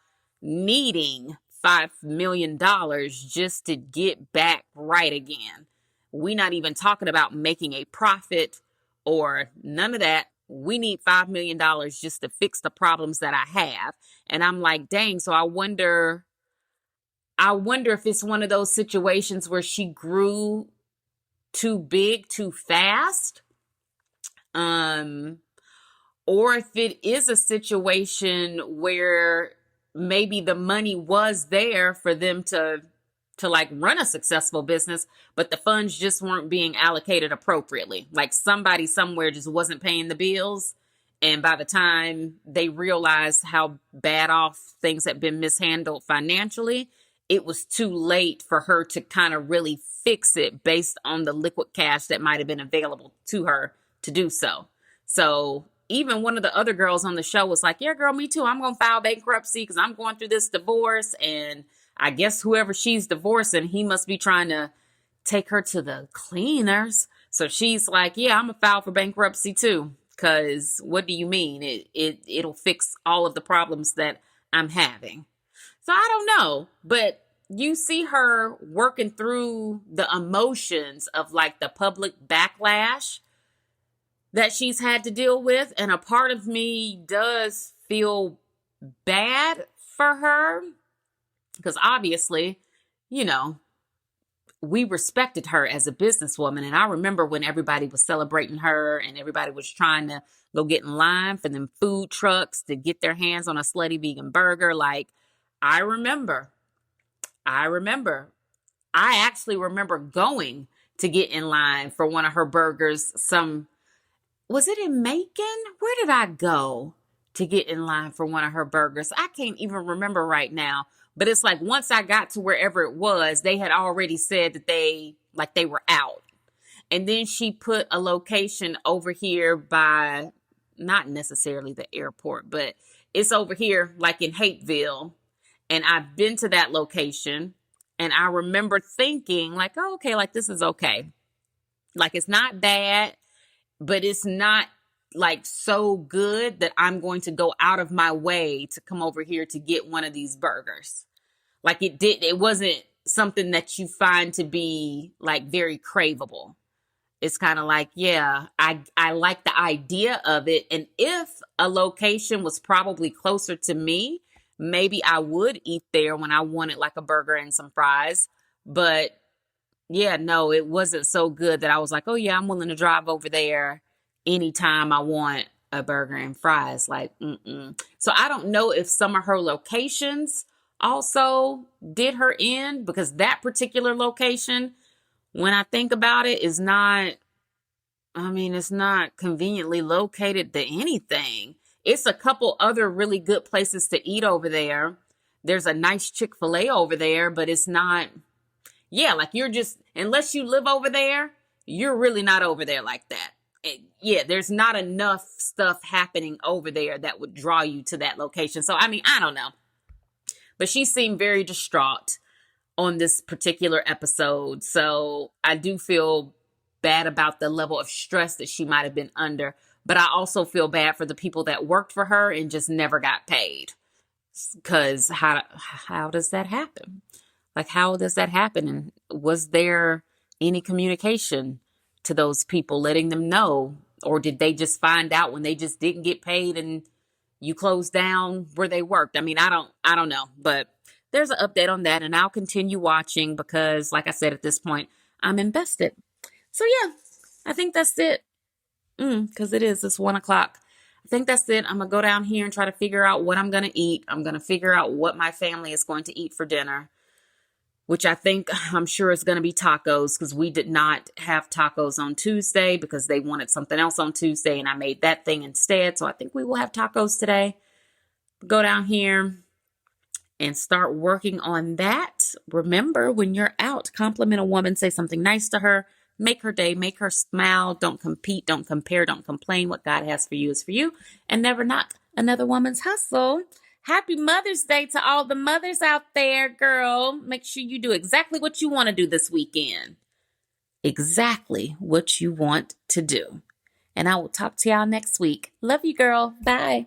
needing $5 million just to get back right again. We're not even talking about making a profit or none of that. We need $5 million just to fix the problems that I have. And I'm like, dang. So I wonder if it's one of those situations where she grew too big, too fast. Or if it is a situation where maybe the money was there for them to to like run a successful business, but the funds just weren't being allocated appropriately. Like somebody somewhere just wasn't paying the bills. And by the time they realized how bad off things had been mishandled financially, it was too late for her to kind of really fix it based on the liquid cash that might have been available to her to do so. So even one of the other girls on the show was like, yeah, girl, me too. I'm going to file bankruptcy because I'm going through this divorce. And I guess whoever she's divorcing, he must be trying to take her to the cleaners. So she's like, yeah, I'm going to file for bankruptcy too. Because what do you mean? It'll fix all of the problems that I'm having. So I don't know, but you see her working through the emotions of like the public backlash that she's had to deal with. And a part of me does feel bad for her because obviously, you know, we respected her as a businesswoman. And I remember when everybody was celebrating her and everybody was trying to go get in line for them food trucks to get their hands on a slutty vegan burger. Like, I remember. I actually remember going to get in line for one of her burgers. Was it in Macon? Where did I go to get in line for one of her burgers? I can't even remember right now. But it's like once I got to wherever it was, they had already said that they were out. And then she put a location over here by, not necessarily the airport, but it's over here like in Hapeville. And I've been to that location. And I remember thinking like, oh, okay, like this is okay. Like it's not bad, but it's not like so good that I'm going to go out of my way to come over here to get one of these burgers. Like it wasn't something that you find to be like very craveable. It's kind of like, yeah, I like the idea of it. And if a location was probably closer to me, maybe I would eat there when I wanted like a burger and some fries. But yeah, no, it wasn't so good that I was like, oh yeah, I'm willing to drive over there anytime I want a burger and fries. Like, So I don't know if some of her locations also did her in, because that particular location, when I think about it, it's not conveniently located to anything. It's a couple other really good places to eat over there. There's a nice Chick-fil-A over there, but it's not, like you're just, unless you live over there, you're really not over there like that. There's not enough stuff happening over there that would draw you to that location. So, I don't know. But she seemed very distraught on this particular episode. So I do feel bad about the level of stress that she might have been under. But I also feel bad for the people that worked for her and just never got paid. Because how does that happen? Like, how does that happen? And was there any communication to those people letting them know? Or did they just find out when they just didn't get paid and you closed down where they worked? I don't know, but there's an update on that and I'll continue watching because like I said, at this point, I'm invested. So yeah, I think that's it. Cause it's 1:00. I think that's it. I'm going to go down here and try to figure out what I'm going to eat. I'm going to figure out what my family is going to eat for dinner, which I'm sure is going to be tacos because we did not have tacos on Tuesday because they wanted something else on Tuesday and I made that thing instead. So I think we will have tacos today. Go down here and start working on that. Remember, when you're out, compliment a woman, say something nice to her, make her day, make her smile. Don't compete, don't compare, don't complain. What God has for you is for you, and never knock another woman's hustle. Happy Mother's Day to all the mothers out there, girl. Make sure you do exactly what you want to do this weekend. Exactly what you want to do. And I will talk to y'all next week. Love you, girl. Bye.